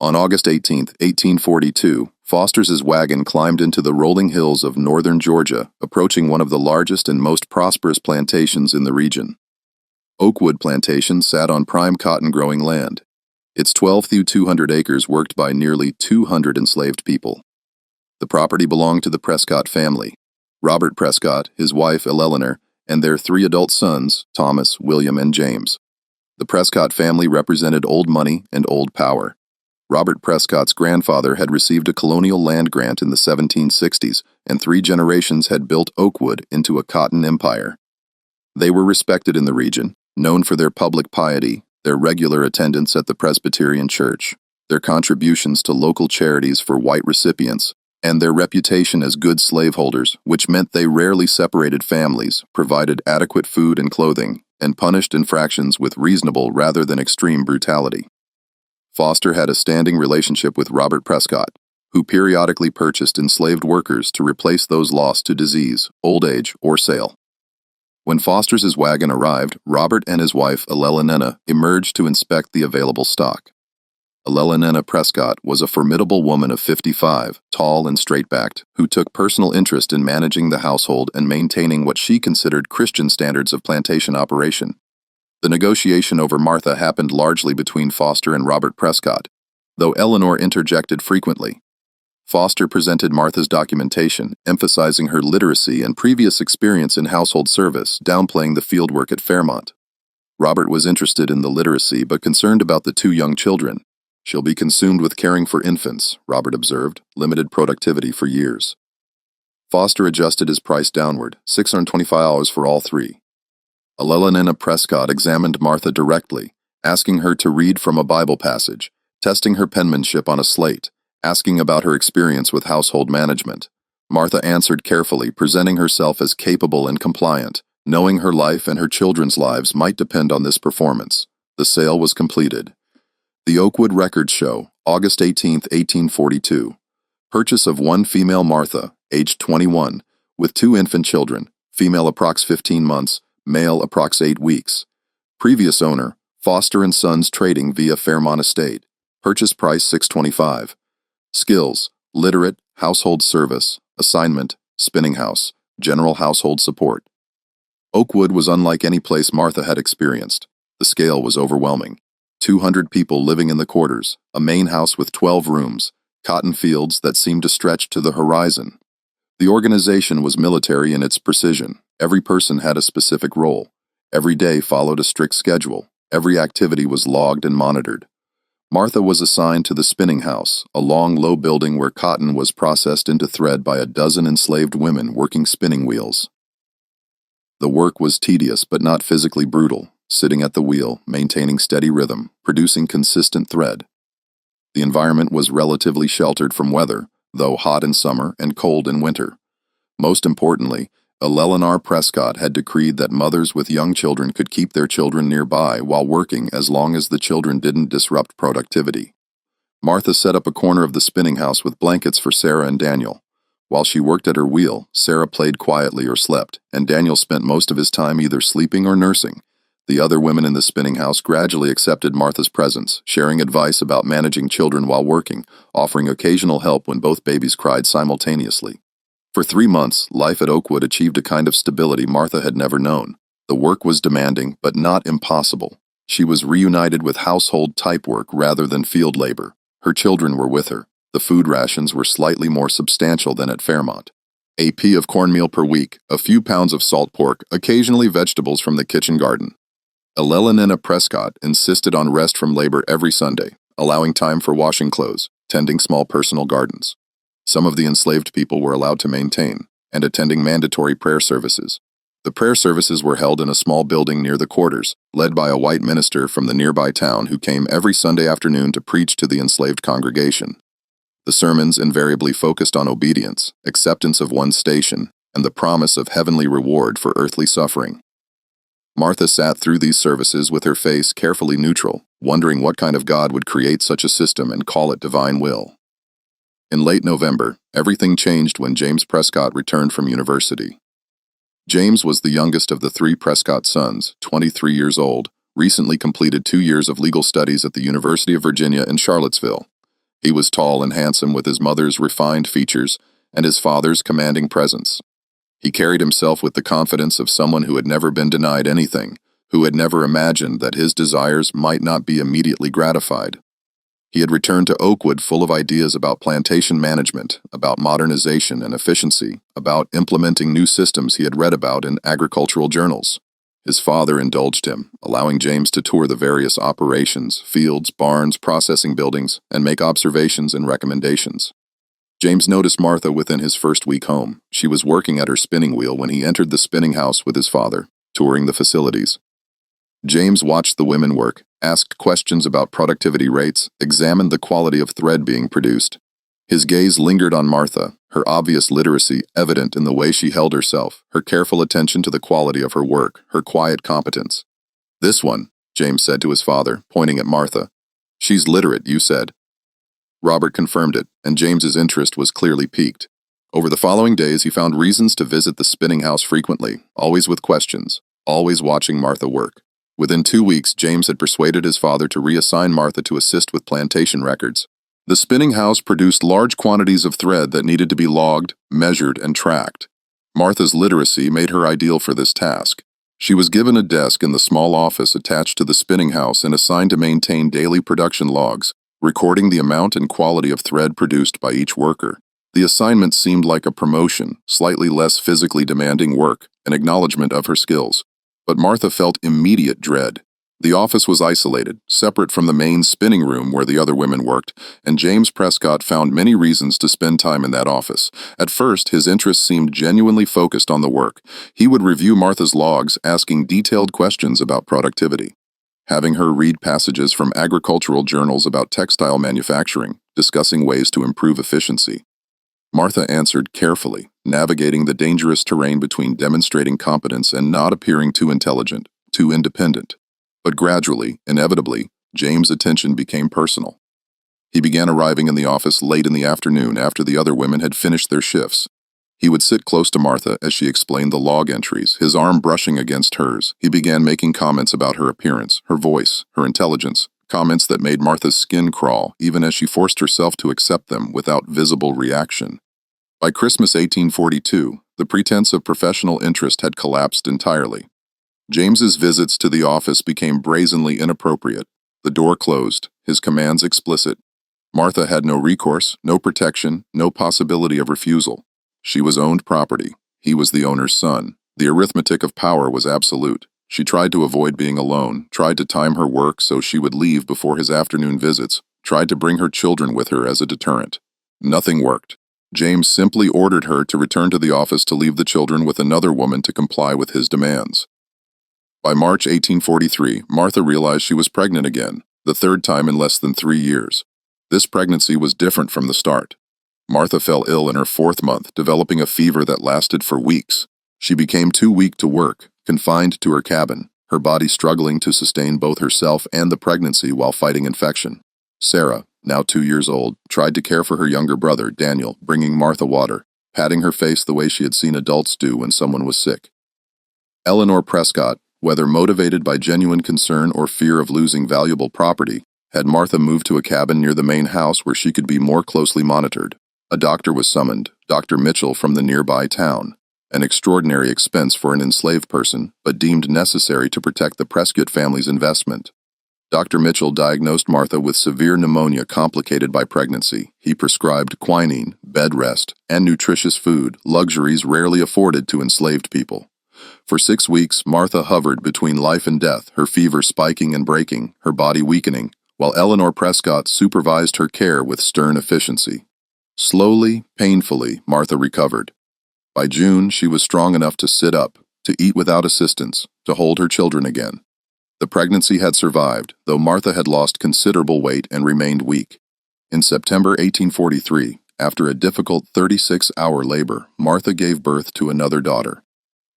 On August 18, 1842, Foster's wagon climbed into the rolling hills of northern Georgia, approaching one of the largest and most prosperous plantations in the region. Oakwood Plantation sat on prime cotton-growing land. Its 12 through 200 acres worked by nearly 200 enslaved people. The property belonged to the Prescott family, Robert Prescott, his wife Eleanor, and their 3 adult sons, Thomas, William, and James. The Prescott family represented old money and old power. Robert Prescott's grandfather had received a colonial land grant in the 1760s, and 3 generations had built Oakwood into a cotton empire. They were respected in the region, known for their public piety, their regular attendance at the Presbyterian Church, their contributions to local charities for white recipients, and their reputation as good slaveholders, which meant they rarely separated families, provided adequate food and clothing, and punished infractions with reasonable rather than extreme brutality. Foster had a standing relationship with Robert Prescott. who periodically purchased enslaved workers to replace those lost to disease, old age, or sale. When Foster's wagon arrived, Robert and his wife, Elelonena, emerged to inspect the available stock. Elelonena Prescott was a formidable woman of 55, tall and straight-backed, who took personal interest in managing the household and maintaining what she considered Christian standards of plantation operation. The negotiation over Martha happened largely between Foster and Robert Prescott, though Eleanor interjected frequently. Foster presented Martha's documentation, emphasizing her literacy and previous experience in household service, downplaying the fieldwork at Fairmont. Robert was interested in the literacy but concerned about the two young children. "She'll be consumed with caring for infants," Robert observed, limited productivity for years. Foster adjusted his price downward, $625 for all three. Elelonena Prescott examined Martha directly, asking her to read from a Bible passage, testing her penmanship on a slate, asking about her experience with household management. Martha answered carefully, presenting herself as capable and compliant, knowing her life and her children's lives might depend on this performance. The sale was completed. The Oakwood Records Show, August 18, 1842. Purchase of one female Martha, aged 21, with two infant children, female approx 15 months, male approx 8 weeks. Previous owner, Foster and Sons Trading via Fairmont Estate. Purchase price $625. Skills: literate, household service, assignment, spinning house, general household support. Oakwood was unlike any place Martha had experienced. The scale was overwhelming. 200 people living in the quarters, a main house with 12 rooms, cotton fields that seemed to stretch to the horizon. The organization was military in its precision. Every person had a specific role. Every day followed a strict schedule. Every activity was logged and monitored. Martha was assigned to the spinning house, a long, low building where cotton was processed into thread by a dozen enslaved women working spinning wheels. The work was tedious but not physically brutal, sitting at the wheel, maintaining steady rhythm, producing consistent thread. The environment was relatively sheltered from weather, though hot in summer and cold in winter. Most importantly, Elelonena Prescott had decreed that mothers with young children could keep their children nearby while working as long as the children didn't disrupt productivity. Martha set up a corner of the spinning house with blankets for Sarah and Daniel. While she worked at her wheel, Sarah played quietly or slept, and Daniel spent most of his time either sleeping or nursing. The other women in the spinning house gradually accepted Martha's presence, sharing advice about managing children while working, offering occasional help when both babies cried simultaneously. For 3 months, life at Oakwood achieved a kind of stability Martha had never known. The work was demanding, but not impossible. She was reunited with household-type work rather than field labor. Her children were with her. The food rations were slightly more substantial than at Fairmont. A pea of cornmeal per week, a few pounds of salt pork, occasionally vegetables from the kitchen garden. Elelonena Prescott insisted on rest from labor every Sunday, allowing time for washing clothes, tending small personal gardens. Some of the enslaved people were allowed to maintain, and attending mandatory prayer services. The prayer services were held in a small building near the quarters, led by a white minister from the nearby town who came every Sunday afternoon to preach to the enslaved congregation. The sermons invariably focused on obedience, acceptance of one's station, and the promise of heavenly reward for earthly suffering. Martha sat through these services with her face carefully neutral, wondering what kind of God would create such a system and call it divine will. In late November, everything changed when James Prescott returned from university. James was the youngest of the 3 Prescott sons, 23 years old, recently completed 2 years of legal studies at the University of Virginia in Charlottesville. He was tall and handsome with his mother's refined features and his father's commanding presence. He carried himself with the confidence of someone who had never been denied anything, who had never imagined that his desires might not be immediately gratified. He had returned to Oakwood full of ideas about plantation management, about modernization and efficiency, about implementing new systems he had read about in agricultural journals. His father indulged him, allowing James to tour the various operations, fields, barns, processing buildings, and make observations and recommendations. James noticed Martha within his first week home. She was working at her spinning wheel when he entered the spinning house with his father, touring the facilities. James watched the women work, asked questions about productivity rates, examined the quality of thread being produced. His gaze lingered on Martha, her obvious literacy evident in the way she held herself, her careful attention to the quality of her work, her quiet competence. "This one," James said to his father, pointing at Martha. "She's literate, you said." Robert confirmed it, and James's interest was clearly piqued. Over the following days, he found reasons to visit the spinning house frequently, always with questions, always watching Martha work. Within 2 weeks, James had persuaded his father to reassign Martha to assist with plantation records. The spinning house produced large quantities of thread that needed to be logged, measured, and tracked. Martha's literacy made her ideal for this task. She was given a desk in the small office attached to the spinning house and assigned to maintain daily production logs, recording the amount and quality of thread produced by each worker. The assignment seemed like a promotion, slightly less physically demanding work, an acknowledgement of her skills. But Martha felt immediate dread. The office was isolated, separate from the main spinning room where the other women worked, and James Prescott found many reasons to spend time in that office. At first, his interest seemed genuinely focused on the work. He would review Martha's logs, asking detailed questions about productivity. Having her read passages from agricultural journals about textile manufacturing, discussing ways to improve efficiency. Martha answered carefully, navigating the dangerous terrain between demonstrating competence and not appearing too intelligent, too independent. But gradually, inevitably, James' attention became personal. He began arriving in the office late in the afternoon after the other women had finished their shifts. He would sit close to Martha as she explained the log entries, his arm brushing against hers. He began making comments about her appearance, her voice, her intelligence, comments that made Martha's skin crawl, even as she forced herself to accept them without visible reaction. By Christmas 1842, the pretense of professional interest had collapsed entirely. James's visits to the office became brazenly inappropriate, the door closed, his commands explicit. Martha had no recourse, no protection, no possibility of refusal. She was owned property. He was the owner's son. The arithmetic of power was absolute. She tried to avoid being alone, tried to time her work so she would leave before his afternoon visits, tried to bring her children with her as a deterrent. Nothing worked. James simply ordered her to return to the office to leave the children with another woman to comply with his demands. By March 1843, Martha realized she was pregnant again, the third time in less than 3 years. This pregnancy was different from the start. Martha fell ill in her 4th month, developing a fever that lasted for weeks. She became too weak to work, confined to her cabin, her body struggling to sustain both herself and the pregnancy while fighting infection. Sarah, now 2 years old, tried to care for her younger brother, Daniel, bringing Martha water, patting her face the way she had seen adults do when someone was sick. Eleanor Prescott, whether motivated by genuine concern or fear of losing valuable property, had Martha moved to a cabin near the main house where she could be more closely monitored. A doctor was summoned, Dr. Mitchell from the nearby town, an extraordinary expense for an enslaved person, but deemed necessary to protect the Prescott family's investment. Dr. Mitchell diagnosed Martha with severe pneumonia complicated by pregnancy. He prescribed quinine, bed rest, and nutritious food, luxuries rarely afforded to enslaved people. For 6 weeks, Martha hovered between life and death, her fever spiking and breaking, her body weakening, while Eleanor Prescott supervised her care with stern efficiency. Slowly, painfully, Martha recovered. By June, she was strong enough to sit up, to eat without assistance, to hold her children again. The pregnancy had survived, though Martha had lost considerable weight and remained weak. In September 1843, after a difficult 36-hour labor, Martha gave birth to another daughter.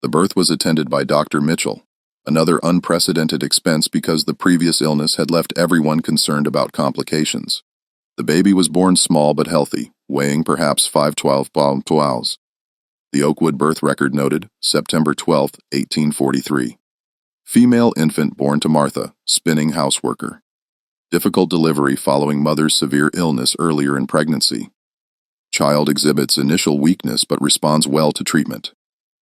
The birth was attended by Dr. Mitchell, another unprecedented expense because the previous illness had left everyone concerned about complications. The baby was born small but healthy, weighing perhaps 512 pounds. The Oakwood birth record noted, September 12, 1843. Female infant born to Martha, spinning houseworker. Difficult delivery following mother's severe illness earlier in pregnancy. Child exhibits initial weakness but responds well to treatment.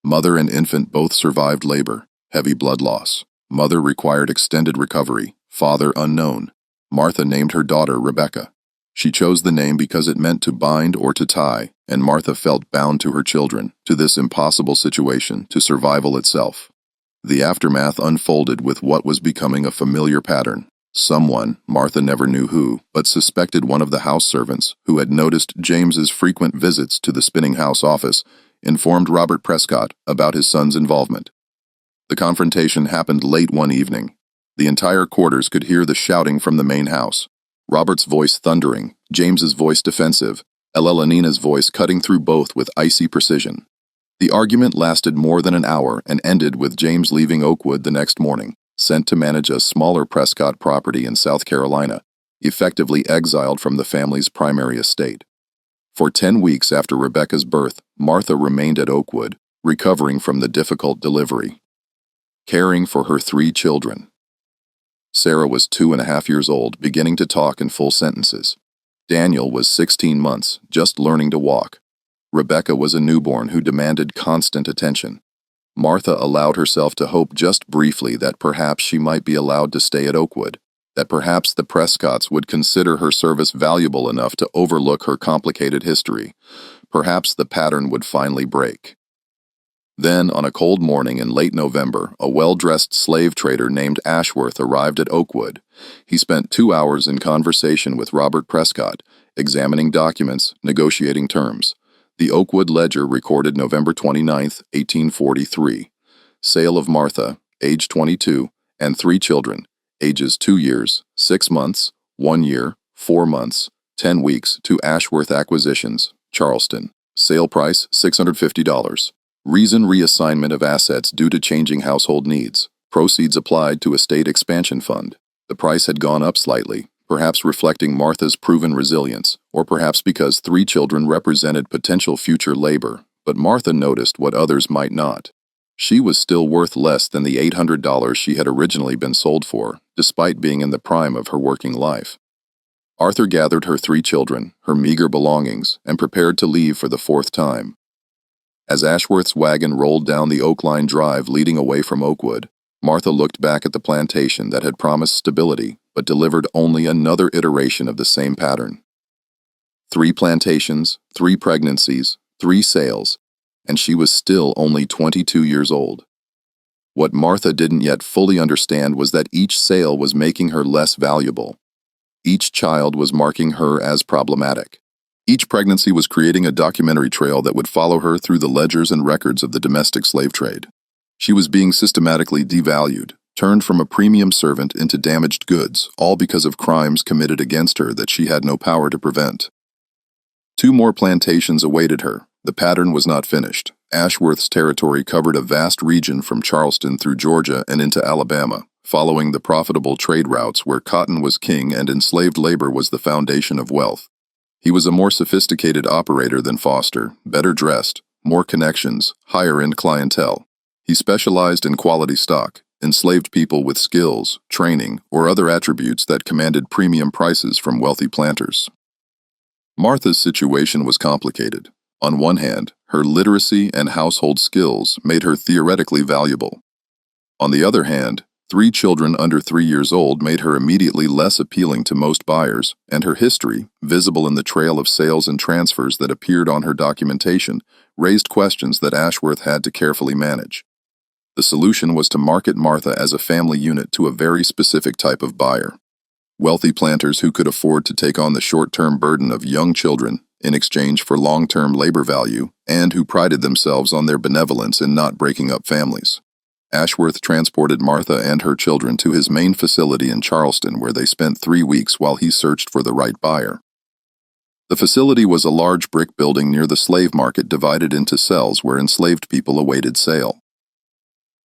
Mother and infant both survived labor, heavy blood loss. Mother required extended recovery, father unknown. Martha named her daughter Rebecca. She chose the name because it meant to bind or to tie, and Martha felt bound to her children, to this impossible situation, to survival itself. The aftermath unfolded with what was becoming a familiar pattern. Someone, Martha never knew who, but suspected one of the house servants, who had noticed James's frequent visits to the spinning house office, informed Robert Prescott about his son's involvement. The confrontation happened late one evening. The entire quarters could hear the shouting from the main house. Robert's voice thundering, James's voice defensive, Eleanina's voice cutting through both with icy precision. The argument lasted more than an hour and ended with James leaving Oakwood the next morning, sent to manage a smaller Prescott property in South Carolina. effectively exiled from the family's primary estate. For 10 weeks after Rebecca's birth, Martha remained at Oakwood, recovering from the difficult delivery, caring for her 3 children. Sarah was 2.5 years old, beginning to talk in full sentences. Daniel was 16 months, just learning to walk. Rebecca was a newborn who demanded constant attention. Martha allowed herself to hope just briefly that perhaps she might be allowed to stay at Oakwood, that perhaps the Prescotts would consider her service valuable enough to overlook her complicated history. Perhaps the pattern would finally break. Then, on a cold morning in late November, a well-dressed slave trader named Ashworth arrived at Oakwood. He spent 2 hours in conversation with Robert Prescott, examining documents, negotiating terms. The Oakwood Ledger recorded November 29, 1843. Sale of Martha, age 22, and 3 children, ages 2 years, 6 months, 1 year, 4 months, 10 weeks to Ashworth Acquisitions, Charleston. Sale price $650. Reason: reassignment of assets due to changing household needs. Proceeds applied to estate expansion fund. The price had gone up slightly, perhaps reflecting Martha's proven resilience, or perhaps because 3 children represented potential future labor, but Martha noticed what others might not. She was still worth less than the $800 she had originally been sold for, despite being in the prime of her working life. Arthur gathered her 3 children, her meager belongings, and prepared to leave for the 4th time. As Ashworth's wagon rolled down the Oak Line Drive leading away from Oakwood, Martha looked back at the plantation that had promised stability but delivered only another iteration of the same pattern. 3 plantations, 3 pregnancies, 3 sales, and she was still only 22 years old. What Martha didn't yet fully understand was that each sale was making her less valuable. Each child was marking her as problematic. Each pregnancy was creating a documentary trail that would follow her through the ledgers and records of the domestic slave trade. She was being systematically devalued, turned from a premium servant into damaged goods, all because of crimes committed against her that she had no power to prevent. 2 more plantations awaited her. The pattern was not finished. Ashworth's territory covered a vast region from Charleston through Georgia and into Alabama, following the profitable trade routes where cotton was king and enslaved labor was the foundation of wealth. He was a more sophisticated operator than Foster, better dressed, more connections, higher-end clientele. He specialized in quality stock, enslaved people with skills, training, or other attributes that commanded premium prices from wealthy planters. Martha's situation was complicated. On one hand, her literacy and household skills made her theoretically valuable. On the other hand, 3 children under 3 years old made her immediately less appealing to most buyers, and her history, visible in the trail of sales and transfers that appeared on her documentation, raised questions that Ashworth had to carefully manage. The solution was to market Martha as a family unit to a very specific type of buyer. Wealthy planters who could afford to take on the short-term burden of young children in exchange for long-term labor value, and who prided themselves on their benevolence in not breaking up families. Ashworth transported Martha and her children to his main facility in Charleston, where they spent 3 weeks while he searched for the right buyer. The facility was a large brick building near the slave market divided into cells where enslaved people awaited sale.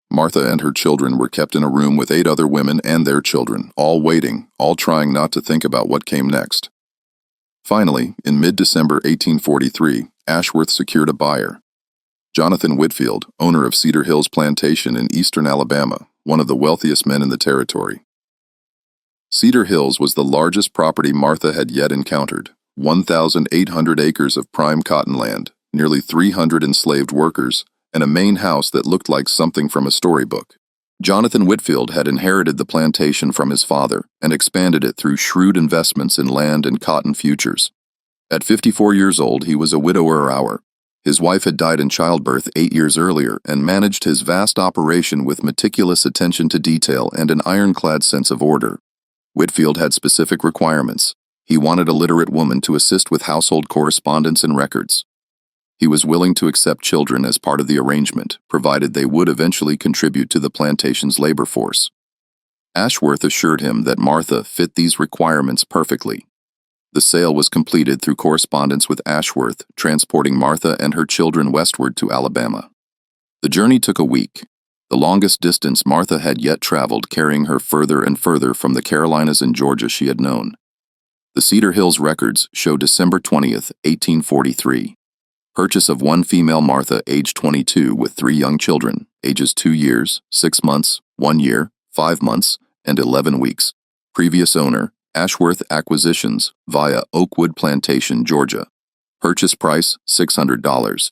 Martha and her children were kept in a room with 8 other women and their children, all waiting, all trying not to think about what came next. Finally, in mid-December 1843, Ashworth secured a buyer. Jonathan Whitfield, owner of Cedar Hills Plantation in eastern Alabama, one of the wealthiest men in the territory. Cedar Hills was the largest property Martha had yet encountered, 1,800 acres of prime cotton land, nearly 300 enslaved workers, and a main house that looked like something from a storybook. Jonathan Whitfield had inherited the plantation from his father and expanded it through shrewd investments in land and cotton futures. At 54 years old, he was a widower. His wife had died in childbirth 8 years earlier and managed his vast operation with meticulous attention to detail and an ironclad sense of order. Whitfield had specific requirements. He wanted a literate woman to assist with household correspondence and records. He was willing to accept children as part of the arrangement, provided they would eventually contribute to the plantation's labor force. Ashworth assured him that Martha fit these requirements perfectly. The sale was completed through correspondence with Ashworth, transporting Martha and her children westward to Alabama. The journey took a week, the longest distance Martha had yet traveled, carrying her further and further from the Carolinas and Georgia she had known. The Cedar Hills records show December 20th, 1843. Purchase of one female Martha, age 22, with 3 young children, ages 2 years, 6 months, 1 year, 5 months, and 11 weeks. Previous owner, Ashworth Acquisitions, via Oakwood Plantation, Georgia. Purchase price, $600.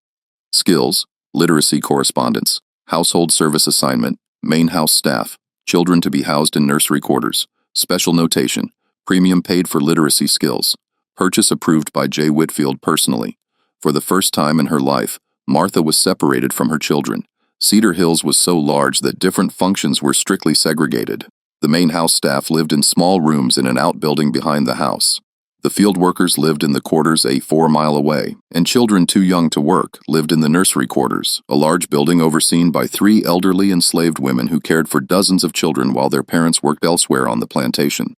Skills, literacy correspondence, household service assignment, main house staff, children to be housed in nursery quarters. Special notation, premium paid for literacy skills. Purchase approved by J. Whitfield personally. For the first time in her life, Martha was separated from her children. Cedar Hills was so large that different functions were strictly segregated. The main house staff lived in small rooms in an outbuilding behind the house. The field workers lived in the quarters a 4-mile away, and children too young to work lived in the nursery quarters, a large building overseen by 3 elderly enslaved women who cared for dozens of children while their parents worked elsewhere on the plantation.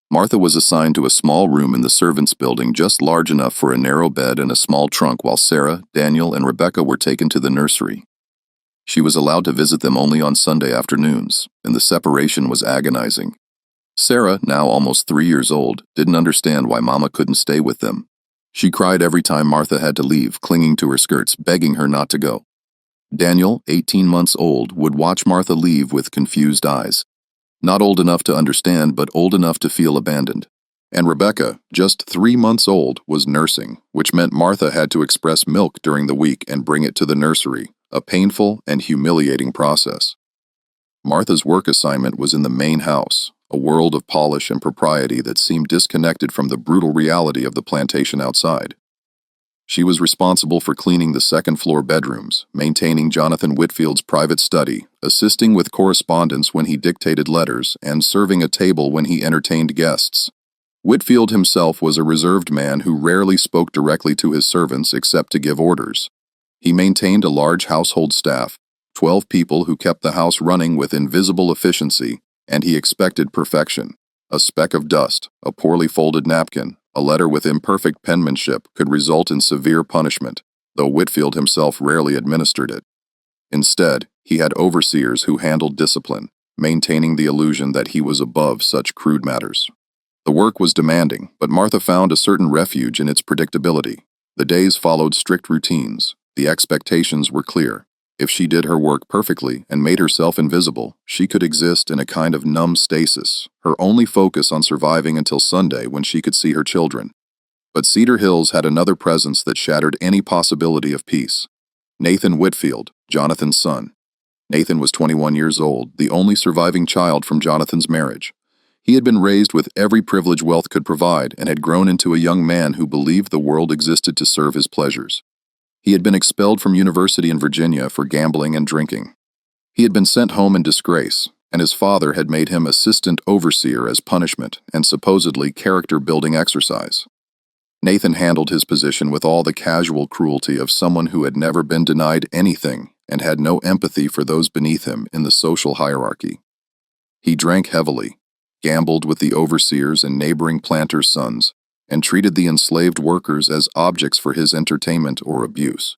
Martha was assigned to a small room in the servants' building just large enough for a narrow bed and a small trunk, while Sarah, Daniel, and Rebecca were taken to the nursery. She was allowed to visit them only on Sunday afternoons, and the separation was agonizing. Sarah, now almost 3 years old, didn't understand why Mama couldn't stay with them. She cried every time Martha had to leave, clinging to her skirts, begging her not to go. Daniel, 18 months old, would watch Martha leave with confused eyes. Not old enough to understand, but old enough to feel abandoned. And Rebecca, just 3 months old, was nursing, which meant Martha had to express milk during the week and bring it to the nursery, a painful and humiliating process. Martha's work assignment was in the main house, a world of polish and propriety that seemed disconnected from the brutal reality of the plantation outside. She was responsible for cleaning the second-floor bedrooms, maintaining Jonathan Whitfield's private study, assisting with correspondence when he dictated letters, and serving a table when he entertained guests. Whitfield himself was a reserved man who rarely spoke directly to his servants except to give orders. He maintained a large household staff, 12 people who kept the house running with invisible efficiency, and he expected perfection. A speck of dust, a poorly folded napkin, a letter with imperfect penmanship could result in severe punishment, though Whitfield himself rarely administered it. Instead, he had overseers who handled discipline, maintaining the illusion that he was above such crude matters. The work was demanding, but Martha found a certain refuge in its predictability. The days followed strict routines. The expectations were clear. If she did her work perfectly and made herself invisible, she could exist in a kind of numb stasis, her only focus on surviving until Sunday when she could see her children. But Cedar Hills had another presence that shattered any possibility of peace. Nathan Whitfield, Jonathan's son. Nathan was 21 years old, the only surviving child from Jonathan's marriage. He had been raised with every privilege wealth could provide and had grown into a young man who believed the world existed to serve his pleasures. He had been expelled from university in Virginia for gambling and drinking. He had been sent home in disgrace, and his father had made him assistant overseer as punishment and supposedly character-building exercise. Nathan handled his position with all the casual cruelty of someone who had never been denied anything and had no empathy for those beneath him in the social hierarchy. He drank heavily, gambled with the overseers and neighboring planters' sons, and treated the enslaved workers as objects for his entertainment or abuse.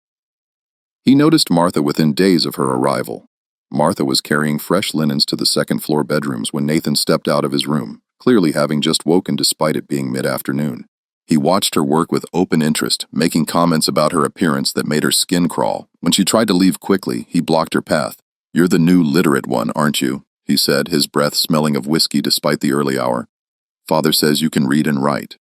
He noticed Martha within days of her arrival. Martha was carrying fresh linens to the second-floor bedrooms when Nathan stepped out of his room, clearly having just woken despite it being mid-afternoon. He watched her work with open interest, making comments about her appearance that made her skin crawl. When she tried to leave quickly, he blocked her path. "You're the new literate one, aren't you?" he said, his breath smelling of whiskey despite the early hour. "Father says you can read and write."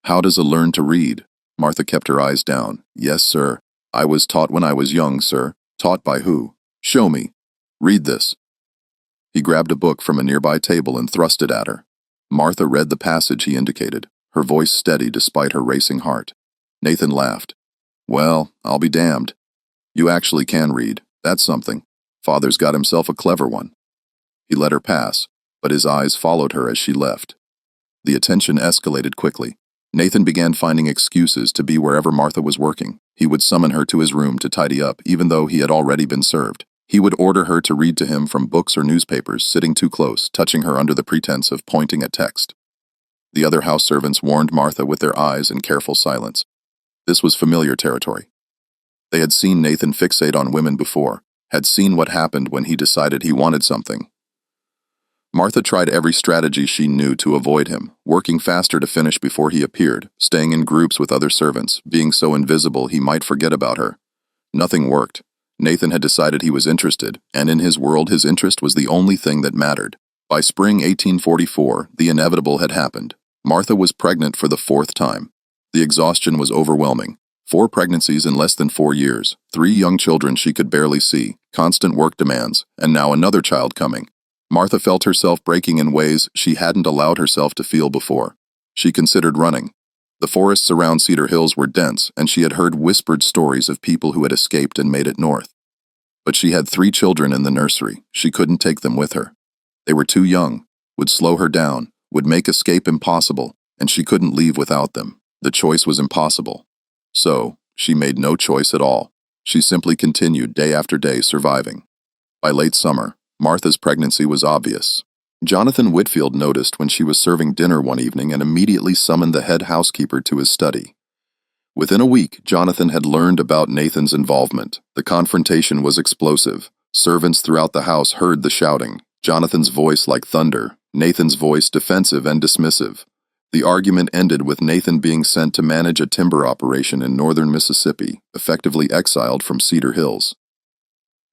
"How does a learn to read?" Martha kept her eyes down. "Yes, sir. I was taught when I was young, sir." "Taught by who?" "Show me." "Read this." He grabbed a book from a nearby table and thrust it at her. Martha read the passage he indicated, her voice steady despite her racing heart. Nathan laughed. "Well, I'll be damned. You actually can read. That's something. Father's got himself a clever one." He let her pass, but his eyes followed her as she left. The attention escalated quickly. Nathan began finding excuses to be wherever Martha was working. He would summon her to his room to tidy up, even though he had already been served. He would order her to read to him from books or newspapers, sitting too close, touching her under the pretense of pointing at text. The other house servants warned Martha with their eyes and careful silence. This was familiar territory. They had seen Nathan fixate on women before, had seen what happened when he decided he wanted something. Martha tried every strategy she knew to avoid him, working faster to finish before he appeared, staying in groups with other servants, being so invisible he might forget about her. Nothing worked. Nathan had decided he was interested, and in his world his interest was the only thing that mattered. By spring 1844, the inevitable had happened. Martha was pregnant for the fourth time. The exhaustion was overwhelming. 4 pregnancies in less than 4 years, 3 young children she could barely see, constant work demands, and now another child coming. Martha felt herself breaking in ways she hadn't allowed herself to feel before. She considered running. The forests around Cedar Hills were dense, and she had heard whispered stories of people who had escaped and made it north. But she had 3 children in the nursery. She couldn't take them with her. They were too young, would slow her down, would make escape impossible, and she couldn't leave without them. The choice was impossible. So, she made no choice at all. She simply continued day after day surviving. By late summer, Martha's pregnancy was obvious. Jonathan Whitfield noticed when she was serving dinner one evening and immediately summoned the head housekeeper to his study. Within a week, Jonathan had learned about Nathan's involvement. The confrontation was explosive. Servants throughout the house heard the shouting, Jonathan's voice like thunder, Nathan's voice defensive and dismissive. The argument ended with Nathan being sent to manage a timber operation in northern Mississippi, effectively exiled from Cedar Hills.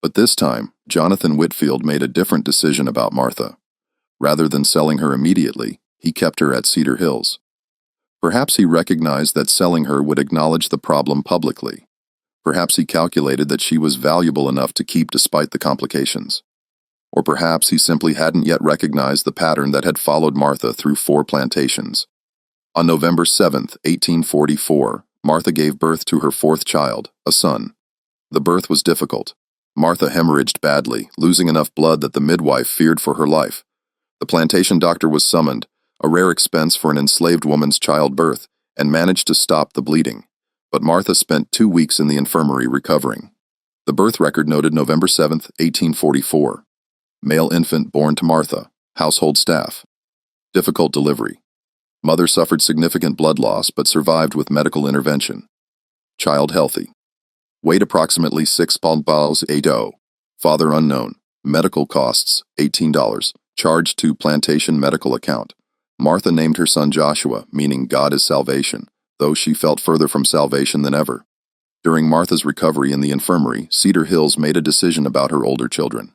But this time, Jonathan Whitfield made a different decision about Martha. Rather than selling her immediately, he kept her at Cedar Hills. Perhaps he recognized that selling her would acknowledge the problem publicly. Perhaps he calculated that she was valuable enough to keep despite the complications. Or perhaps he simply hadn't yet recognized the pattern that had followed Martha through 4 plantations. On November 7, 1844, Martha gave birth to her 4th child, a son. The birth was difficult. Martha hemorrhaged badly, losing enough blood that the midwife feared for her life. The plantation doctor was summoned, a rare expense for an enslaved woman's childbirth, and managed to stop the bleeding. But Martha spent 2 weeks in the infirmary recovering. The birth record noted November 7, 1844. Male infant born to Martha, household staff. Difficult delivery. Mother suffered significant blood loss but survived with medical intervention. Child healthy. Weight approximately 6 pounds 8. Father unknown. Medical costs $18. Charged to plantation medical account. Martha named her son Joshua, meaning God is salvation, though she felt further from salvation than ever. During Martha's recovery in the infirmary, Cedar Hills made a decision about her older children.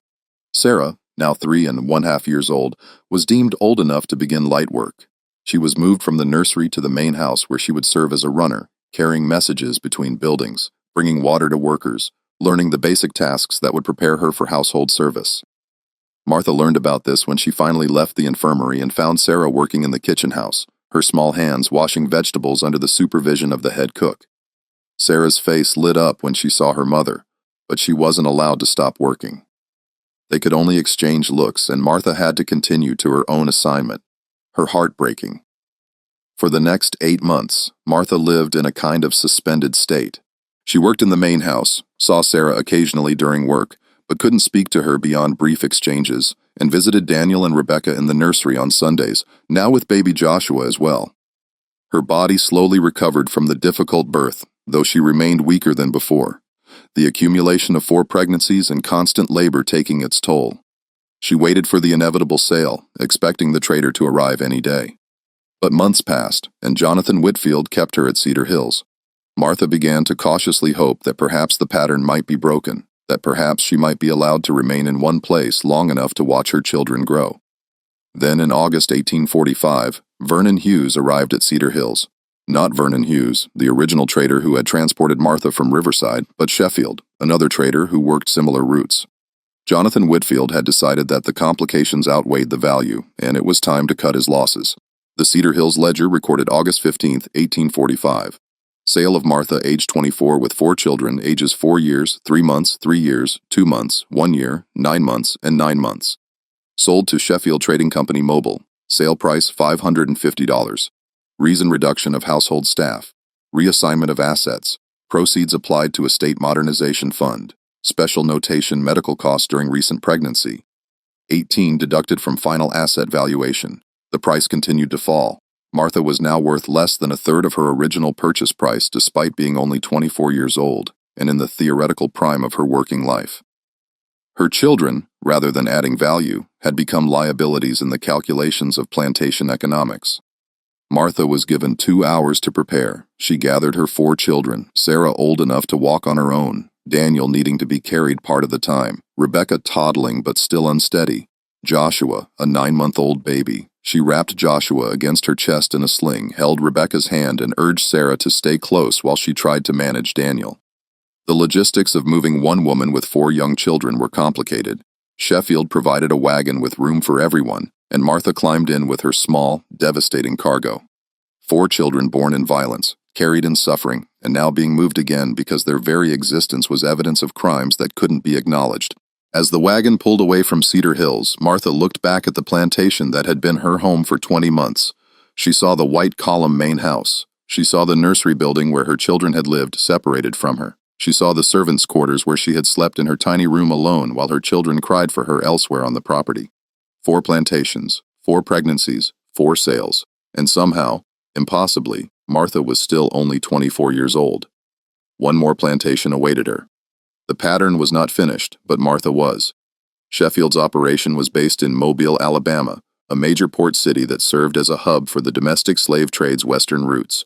Sarah, now 3 1/2 years old, was deemed old enough to begin light work. She was moved from the nursery to the main house where she would serve as a runner, carrying messages between buildings, bringing water to workers, learning the basic tasks that would prepare her for household service. Martha learned about this when she finally left the infirmary and found Sarah working in the kitchen house, her small hands washing vegetables under the supervision of the head cook. Sarah's face lit up when she saw her mother, but she wasn't allowed to stop working. They could only exchange looks, and Martha had to continue to her own assignment, her heart breaking. For the next 8 months, Martha lived in a kind of suspended state. She worked in the main house, saw Sarah occasionally during work, but couldn't speak to her beyond brief exchanges, and visited Daniel and Rebecca in the nursery on Sundays, now with baby Joshua as well. Her body slowly recovered from the difficult birth, though she remained weaker than before, the accumulation of 4 pregnancies and constant labor taking its toll. She waited for the inevitable sale, expecting the trader to arrive any day. But months passed, and Jonathan Whitfield kept her at Cedar Hills. Martha began to cautiously hope that perhaps the pattern might be broken, that perhaps she might be allowed to remain in one place long enough to watch her children grow. Then in August 1845, Vernon Hughes arrived at Cedar Hills. Not Vernon Hughes, the original trader who had transported Martha from Riverside, but Sheffield, another trader who worked similar routes. Jonathan Whitfield had decided that the complications outweighed the value, and it was time to cut his losses. The Cedar Hills Ledger recorded August 15, 1845. Sale of Martha, age 24, with 4 children, ages 4 years, 3 months, 3 years, 2 months, 1 year, 9 months, and 9 months. Sold to Sheffield Trading Company Mobile. Sale price $550. Reason reduction of household staff. Reassignment of assets. Proceeds applied to estate modernization fund. Special notation medical costs during recent pregnancy. 18 deducted from final asset valuation. The price continued to fall. Martha was now worth less than a third of her original purchase price despite being only 24 years old and in the theoretical prime of her working life. Her children, rather than adding value, had become liabilities in the calculations of plantation economics. Martha was given 2 hours to prepare. She gathered her 4 children, Sarah old enough to walk on her own, Daniel needing to be carried part of the time, Rebecca toddling but still unsteady, Joshua, a 9-month-old baby. She wrapped Joshua against her chest in a sling, held Rebecca's hand, and urged Sarah to stay close while she tried to manage Daniel. The logistics of moving one woman with 4 young children were complicated. Sheffield provided a wagon with room for everyone, and Martha climbed in with her small, devastating cargo. 4 children born in violence, carried in suffering, and now being moved again because their very existence was evidence of crimes that couldn't be acknowledged. As the wagon pulled away from Cedar Hills, Martha looked back at the plantation that had been her home for 20 months. She saw the white column main house. She saw the nursery building where her children had lived, separated from her. She saw the servants' quarters where she had slept in her tiny room alone while her children cried for her elsewhere on the property. 4 plantations, 4 pregnancies, 4 sales, and somehow, impossibly, Martha was still only 24 years old. One more plantation awaited her. The pattern was not finished, but Martha was. Sheffield's operation was based in Mobile, Alabama, a major port city that served as a hub for the domestic slave trade's western routes.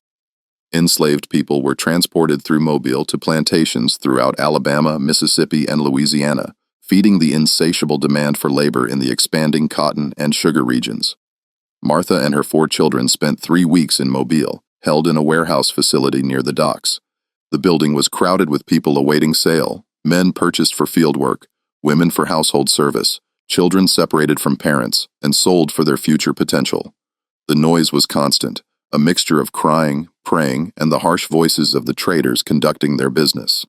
Enslaved people were transported through Mobile to plantations throughout Alabama, Mississippi, and Louisiana, feeding the insatiable demand for labor in the expanding cotton and sugar regions. Martha and her 4 children spent 3 weeks in Mobile, held in a warehouse facility near the docks. The building was crowded with people awaiting sale, men purchased for fieldwork, women for household service, children separated from parents, and sold for their future potential. The noise was constant, a mixture of crying, praying, and the harsh voices of the traders conducting their business.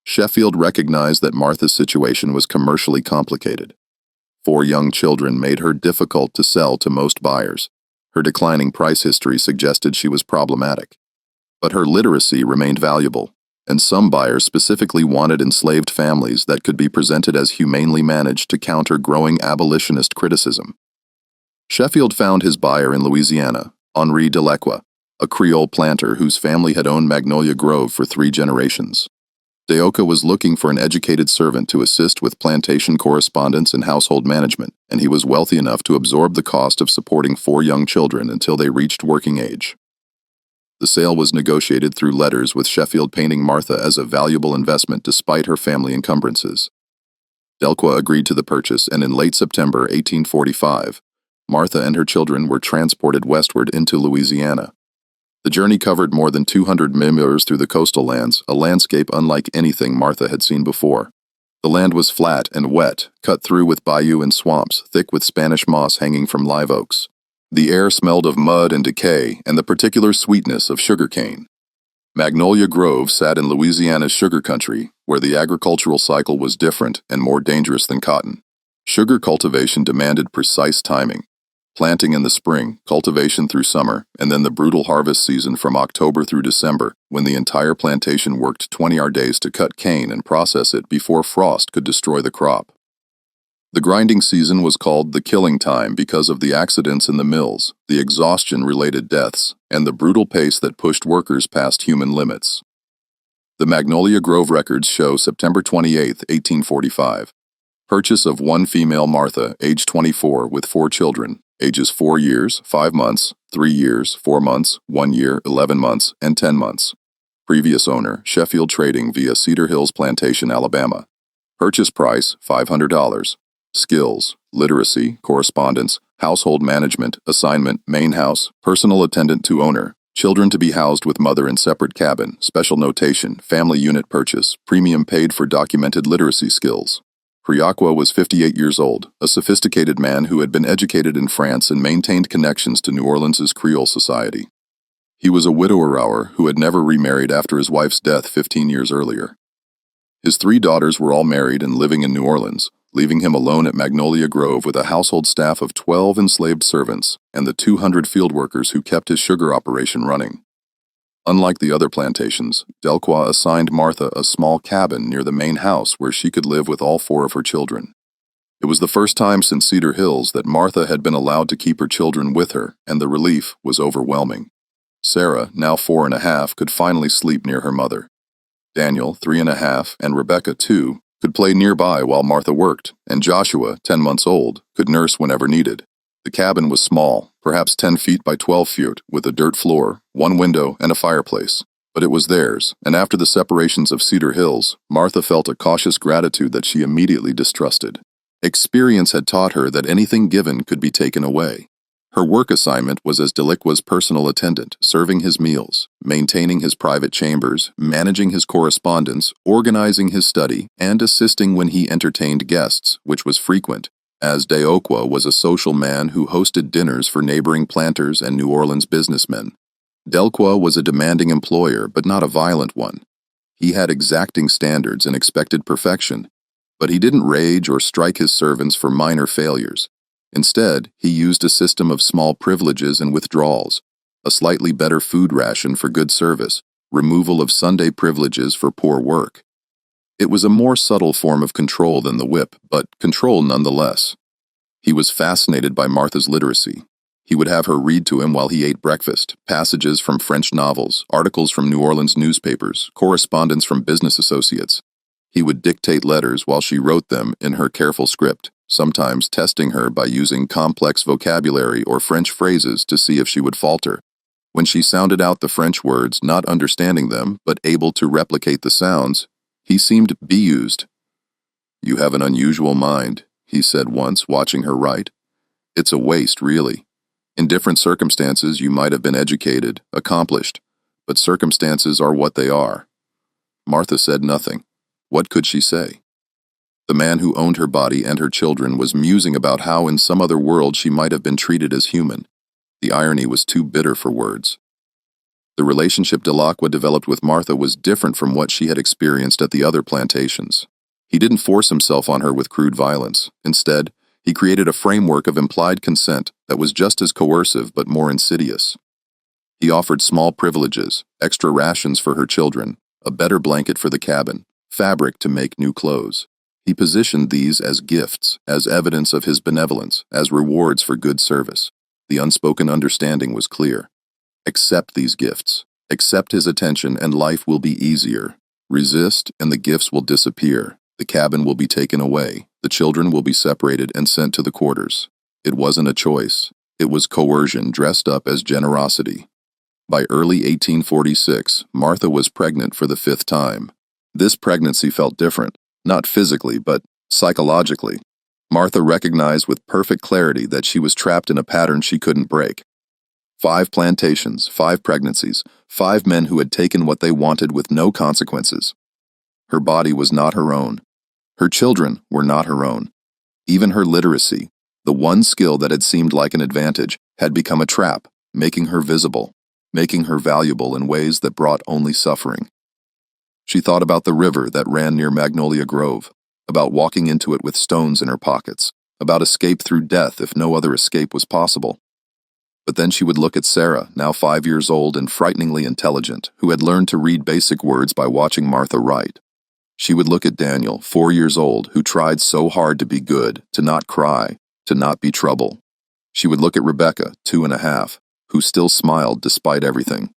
Sheffield recognized that Martha's situation was commercially complicated. 4 young children made her difficult to sell to most buyers. Her declining price history suggested she was problematic. But her literacy remained valuable, and some buyers specifically wanted enslaved families that could be presented as humanely managed to counter growing abolitionist criticism. Sheffield found his buyer in Louisiana, Henri Delacroix, a Creole planter whose family had owned Magnolia Grove for 3 generations. Deoka was looking for an educated servant to assist with plantation correspondence and household management, and he was wealthy enough to absorb the cost of supporting 4 young children until they reached working age. The sale was negotiated through letters, with Sheffield painting Martha as a valuable investment despite her family encumbrances. Delacroix agreed to the purchase, and in late September 1845, Martha and her children were transported westward into Louisiana. The journey covered more than 200 miles through the coastal lands, a landscape unlike anything Martha had seen before. The land was flat and wet, cut through with bayou and swamps, thick with Spanish moss hanging from live oaks. The air smelled of mud and decay and the particular sweetness of sugarcane. Magnolia Grove sat in Louisiana's sugar country, where the agricultural cycle was different and more dangerous than cotton. Sugar cultivation demanded precise timing. Planting in the spring, cultivation through summer, and then the brutal harvest season from October through December, when the entire plantation worked 20-hour days to cut cane and process it before frost could destroy the crop. The grinding season was called the killing time because of the accidents in the mills, the exhaustion-related deaths, and the brutal pace that pushed workers past human limits. The Magnolia Grove records show September 28, 1845. Purchase of one female Martha, age 24, with 4 children, ages 4 years, 5 months, 3 years, 4 months, 1 year, 11 months, and 10 months. Previous owner, Sheffield Trading via Cedar Hills Plantation, Alabama. Purchase price, $500. Skills, literacy, correspondence, household management, assignment, main house, personal attendant to owner, children to be housed with mother in separate cabin, special notation, family unit purchase, premium paid for documented literacy skills. Priakwa was 58 years old, a sophisticated man who had been educated in France and maintained connections to New Orleans' Creole society. He was a widower who had never remarried after his wife's death 15 years earlier. His 3 daughters were all married and living in New Orleans, leaving him alone at Magnolia Grove with a household staff of 12 enslaved servants and the 200 field workers who kept his sugar operation running. Unlike the other plantations, Delacroix assigned Martha a small cabin near the main house where she could live with all 4 of her children. It was the first time since Cedar Hills that Martha had been allowed to keep her children with her, and the relief was overwhelming. Sarah, now 4.5, could finally sleep near her mother. Daniel, 3.5, and Rebecca, 2, could play nearby while Martha worked, and Joshua, 10 months old, could nurse whenever needed. The cabin was small, perhaps 10 feet by 12 feet, with a dirt floor, one window, and a fireplace. But it was theirs, and after the separations of Cedar Hills, Martha felt a cautious gratitude that she immediately distrusted. Experience had taught her that anything given could be taken away. Her work assignment was as Deliqua's personal attendant, serving his meals, maintaining his private chambers, managing his correspondence, organizing his study, and assisting when he entertained guests, which was frequent, as Deokwa was a social man who hosted dinners for neighboring planters and New Orleans businessmen. Delqua was a demanding employer, but not a violent one. He had exacting standards and expected perfection, but he didn't rage or strike his servants for minor failures. Instead, he used a system of small privileges and withdrawals, a slightly better food ration for good service, removal of Sunday privileges for poor work. It was a more subtle form of control than the whip, but control nonetheless. He was fascinated by Martha's literacy. He would have her read to him while he ate breakfast, passages from French novels, articles from New Orleans newspapers, correspondence from business associates. He would dictate letters while she wrote them in her careful script, sometimes testing her by using complex vocabulary or French phrases to see if she would falter. When she sounded out the French words, not understanding them, but able to replicate the sounds, he seemed bemused. "You have an unusual mind," he said once, watching her write. "It's a waste, really. In different circumstances, you might have been educated, accomplished, but circumstances are what they are." Martha said nothing. What could she say? The man who owned her body and her children was musing about how in some other world she might have been treated as human. The irony was too bitter for words. The relationship Delacqua developed with Martha was different from what she had experienced at the other plantations. He didn't force himself on her with crude violence. Instead, he created a framework of implied consent that was just as coercive but more insidious. He offered small privileges, extra rations for her children, a better blanket for the cabin, fabric to make new clothes. He positioned these as gifts, as evidence of his benevolence, as rewards for good service. The unspoken understanding was clear. Accept these gifts. Accept his attention and life will be easier. Resist and the gifts will disappear. The cabin will be taken away. The children will be separated and sent to the quarters. It wasn't a choice. It was coercion dressed up as generosity. By early 1846, Martha was pregnant for the 5th time. This pregnancy felt different, not physically, but psychologically. Martha recognized with perfect clarity that she was trapped in a pattern she couldn't break. 5 plantations, 5 pregnancies, 5 men who had taken what they wanted with no consequences. Her body was not her own. Her children were not her own. Even her literacy, the one skill that had seemed like an advantage, had become a trap, making her visible, making her valuable in ways that brought only suffering. She thought about the river that ran near Magnolia Grove, about walking into it with stones in her pockets, about escape through death if no other escape was possible. But then she would look at Sarah, now 5 years old and frighteningly intelligent, who had learned to read basic words by watching Martha write. She would look at Daniel, 4 years old, who tried so hard to be good, to not cry, to not be trouble. She would look at Rebecca, 2.5, who still smiled despite everything.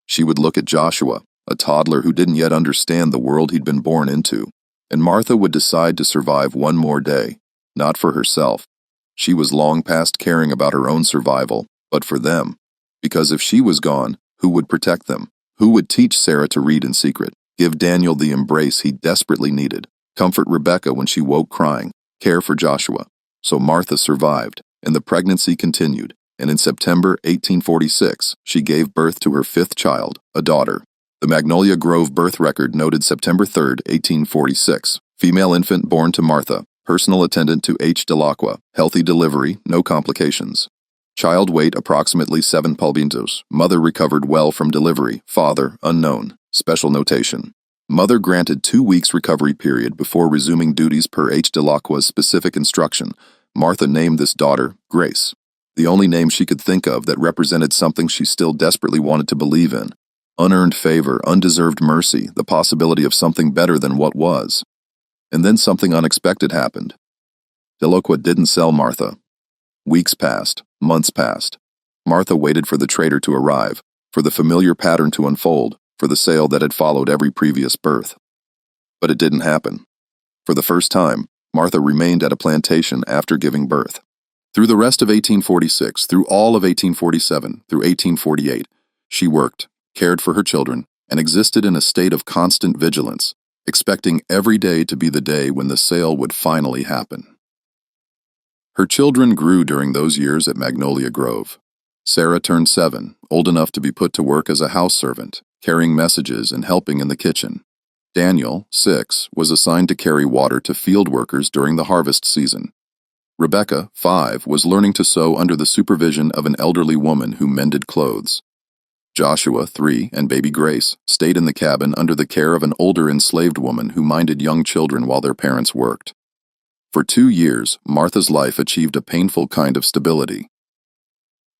She would look at Joshua, a toddler who didn't yet understand the world he'd been born into. And Martha would decide to survive one more day, not for herself. She was long past caring about her own survival, but for them. Because if she was gone, who would protect them? Who would teach Sarah to read in secret? Give Daniel the embrace he desperately needed, comfort Rebecca when she woke crying, care for Joshua. So Martha survived, and the pregnancy continued, and in September 1846, she gave birth to her 5th child, a daughter. The Magnolia Grove birth record noted September 3, 1846, female infant born to Martha, personal attendant to H. Delacqua, healthy delivery, no complications. Child weight approximately 7 pulbintos, mother recovered well from delivery, father unknown. Special notation. Mother granted 2 weeks recovery period before resuming duties per H. Delacqua's specific instruction. Martha named this daughter Grace, the only name she could think of that represented something she still desperately wanted to believe in. Unearned favor, undeserved mercy, the possibility of something better than what was. And then something unexpected happened. Delacqua didn't sell Martha. Weeks passed, months passed. Martha waited for the trader to arrive, for the familiar pattern to unfold, for the sale that had followed every previous birth. But it didn't happen. For the first time, Martha remained at a plantation after giving birth. Through the rest of 1846, through all of 1847, through 1848, she worked, cared for her children, and existed in a state of constant vigilance, expecting every day to be the day when the sale would finally happen. Her children grew during those years at Magnolia Grove. Sarah turned 7, old enough to be put to work as a house servant, carrying messages and helping in the kitchen. Daniel, 6, was assigned to carry water to field workers during the harvest season. Rebecca, 5, was learning to sew under the supervision of an elderly woman who mended clothes. Joshua, 3, and baby Grace stayed in the cabin under the care of an older enslaved woman who minded young children while their parents worked. For 2 years, Martha's life achieved a painful kind of stability.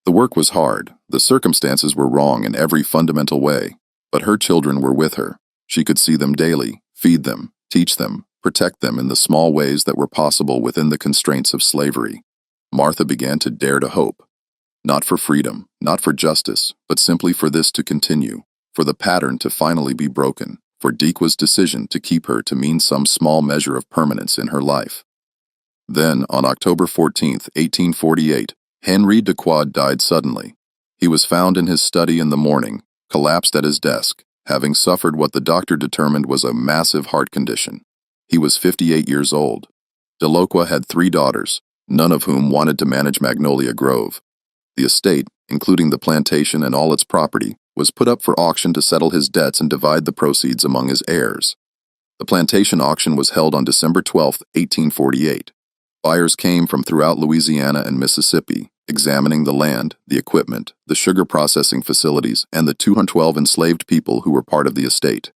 The work was hard, the circumstances were wrong in every fundamental way, but her children were with her. She could see them daily, feed them, teach them, protect them in the small ways that were possible within the constraints of slavery. Martha began to dare to hope. Not for freedom, not for justice, but simply for this to continue, for the pattern to finally be broken, for Dequa's decision to keep her to mean some small measure of permanence in her life. Then, on October 14, 1848, Henri Dequad died suddenly. He was found in his study in the morning, collapsed at his desk, having suffered what the doctor determined was a massive heart condition. He was 58 years old. Dequad had 3 daughters, none of whom wanted to manage Magnolia Grove. The estate, including the plantation and all its property, was put up for auction to settle his debts and divide the proceeds among his heirs. The plantation auction was held on December 12, 1848. Buyers came from throughout Louisiana and Mississippi, examining the land, the equipment, the sugar processing facilities, and the 212 enslaved people who were part of the estate.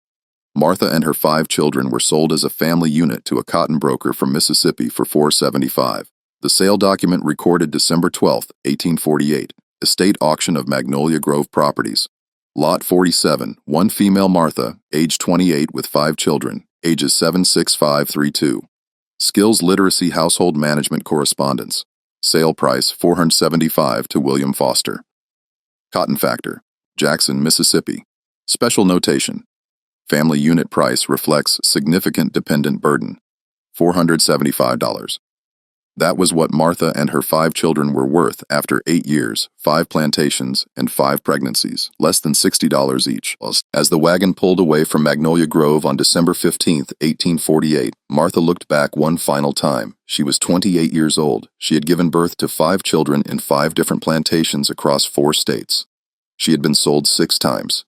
Martha and her 5 children were sold as a family unit to a cotton broker from Mississippi for $475. The sale document recorded December 12, 1848, estate auction of Magnolia Grove properties. Lot 47, one female Martha, age 28 with 5 children, ages 7, 6, 5, 3, 2. Skills Literacy Household Management Correspondence. Sale price $475 to William Foster. Cotton Factor, Jackson, Mississippi. Special notation. Family unit price reflects significant dependent burden. $475. That was what Martha and her 5 children were worth after 8 years, 5 plantations, and 5 pregnancies, less than $60 each. As the wagon pulled away from Magnolia Grove on December 15, 1848, Martha looked back one final time. She was 28 years old. She had given birth to 5 children in 5 different plantations across 4 states. She had been sold 6 times.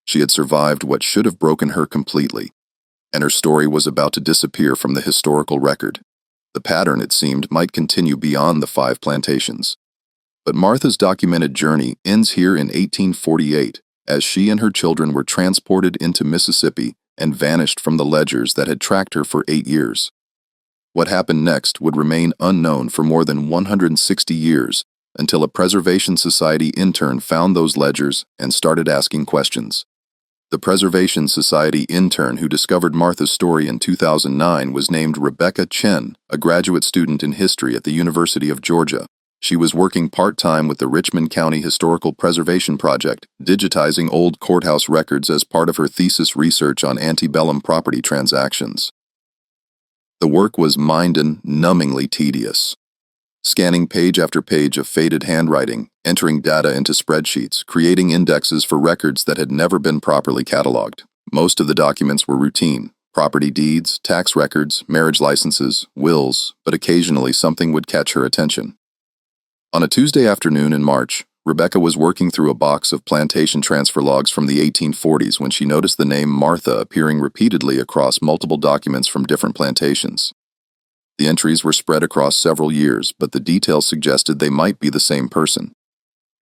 She had survived what should have broken her completely, and her story was about to disappear from the historical record. The pattern, it seemed, might continue beyond the 5 plantations. But Martha's documented journey ends here in 1848, as she and her children were transported into Mississippi and vanished from the ledgers that had tracked her for 8 years. What happened next would remain unknown for more than 160 years, until a Preservation Society intern found those ledgers and started asking questions. The Preservation Society intern who discovered Martha's story in 2009 was named Rebecca Chen, a graduate student in history at the University of Georgia. She was working part-time with the Richmond County Historical Preservation Project, digitizing old courthouse records as part of her thesis research on antebellum property transactions. The work was mind-numbingly tedious. Scanning page after page of faded handwriting, entering data into spreadsheets, creating indexes for records that had never been properly cataloged. Most of the documents were routine: property deeds, tax records, marriage licenses, wills, but occasionally something would catch her attention. On a Tuesday afternoon in March, Rebecca was working through a box of plantation transfer logs from the 1840s when she noticed the name Martha appearing repeatedly across multiple documents from different plantations. The entries were spread across several years, but the details suggested they might be the same person.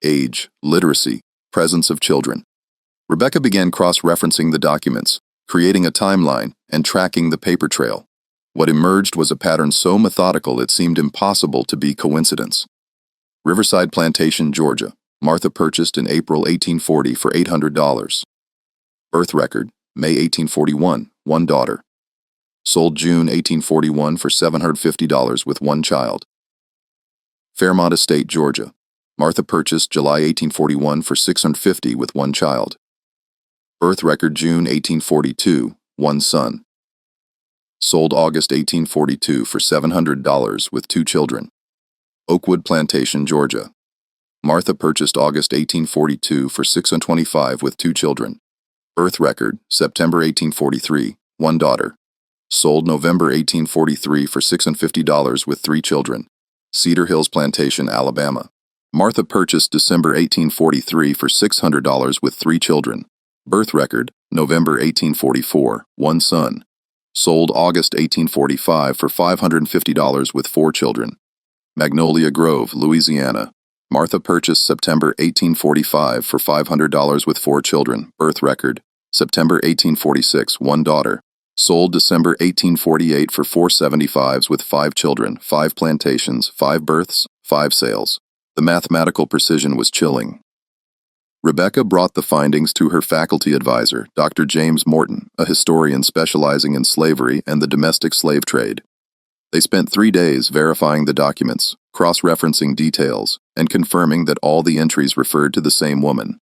Age, literacy, presence of children. Rebecca began cross-referencing the documents, creating a timeline, and tracking the paper trail. What emerged was a pattern so methodical it seemed impossible to be coincidence. Riverside Plantation, Georgia. Martha purchased in April 1840 for $800. Birth record, May 1841, 1 daughter. Sold June 1841 for $750 with 1 child. Fairmont Estate, Georgia. Martha purchased July 1841 for $650 with 1 child. Birth record June 1842, 1 son. sold August 1842 for $700 with 2 children. Oakwood Plantation, Georgia. Martha purchased August 1842 for $625 with 2 children. Birth record, September 1843, 1 daughter. Sold November 1843 for $650 with 3 children. Cedar Hills Plantation, Alabama. Martha purchased December 1843 for $600 with 3 children. Birth record, November 1844, 1 son. Sold August 1845 for $550 with 4 children. Magnolia Grove, Louisiana. Martha purchased September 1845 for $500 with 4 children. Birth record, September 1846, 1 daughter. Sold December 1848 for $475 with 5 children, 5 plantations, 5 births, 5 sales. The mathematical precision was chilling. Rebecca brought the findings to her faculty advisor, Dr. James Morton, a historian specializing in slavery and the domestic slave trade. They spent 3 days verifying the documents, cross-referencing details, and confirming that all the entries referred to the same woman.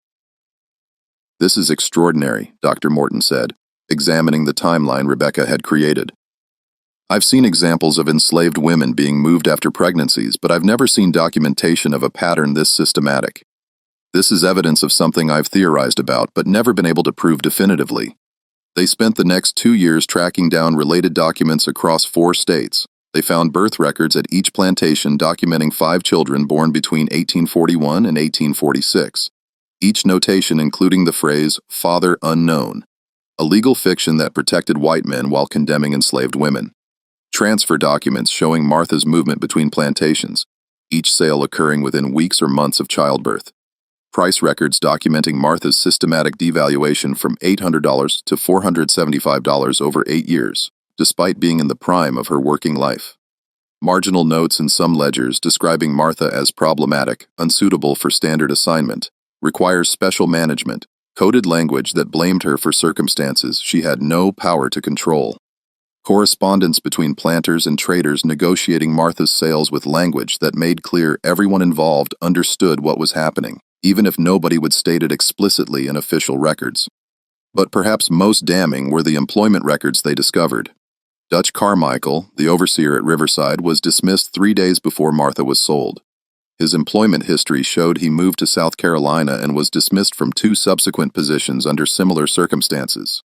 "This is extraordinary," Dr. Morton said, examining the timeline Rebecca had created. "I've seen examples of enslaved women being moved after pregnancies, but I've never seen documentation of a pattern this systematic. This is evidence of something I've theorized about, but never been able to prove definitively." They spent the next 2 years tracking down related documents across 4 states. They found birth records at each plantation documenting 5 children born between 1841 and 1846, each notation including the phrase, "father unknown," a legal fiction that protected white men while condemning enslaved women. Transfer documents showing Martha's movement between plantations, each sale occurring within weeks or months of childbirth. Price records documenting Martha's systematic devaluation from $800 to $475 over 8 years, despite being in the prime of her working life. Marginal notes in some ledgers describing Martha as problematic, unsuitable for standard assignment, requires special management, coded language that blamed her for circumstances she had no power to control. Correspondence between planters and traders negotiating Martha's sales with language that made clear everyone involved understood what was happening, even if nobody would state it explicitly in official records. But perhaps most damning were the employment records they discovered. Dutch Carmichael, the overseer at Riverside, was dismissed 3 days before Martha was sold. His employment history showed he moved to South Carolina and was dismissed from 2 subsequent positions under similar circumstances.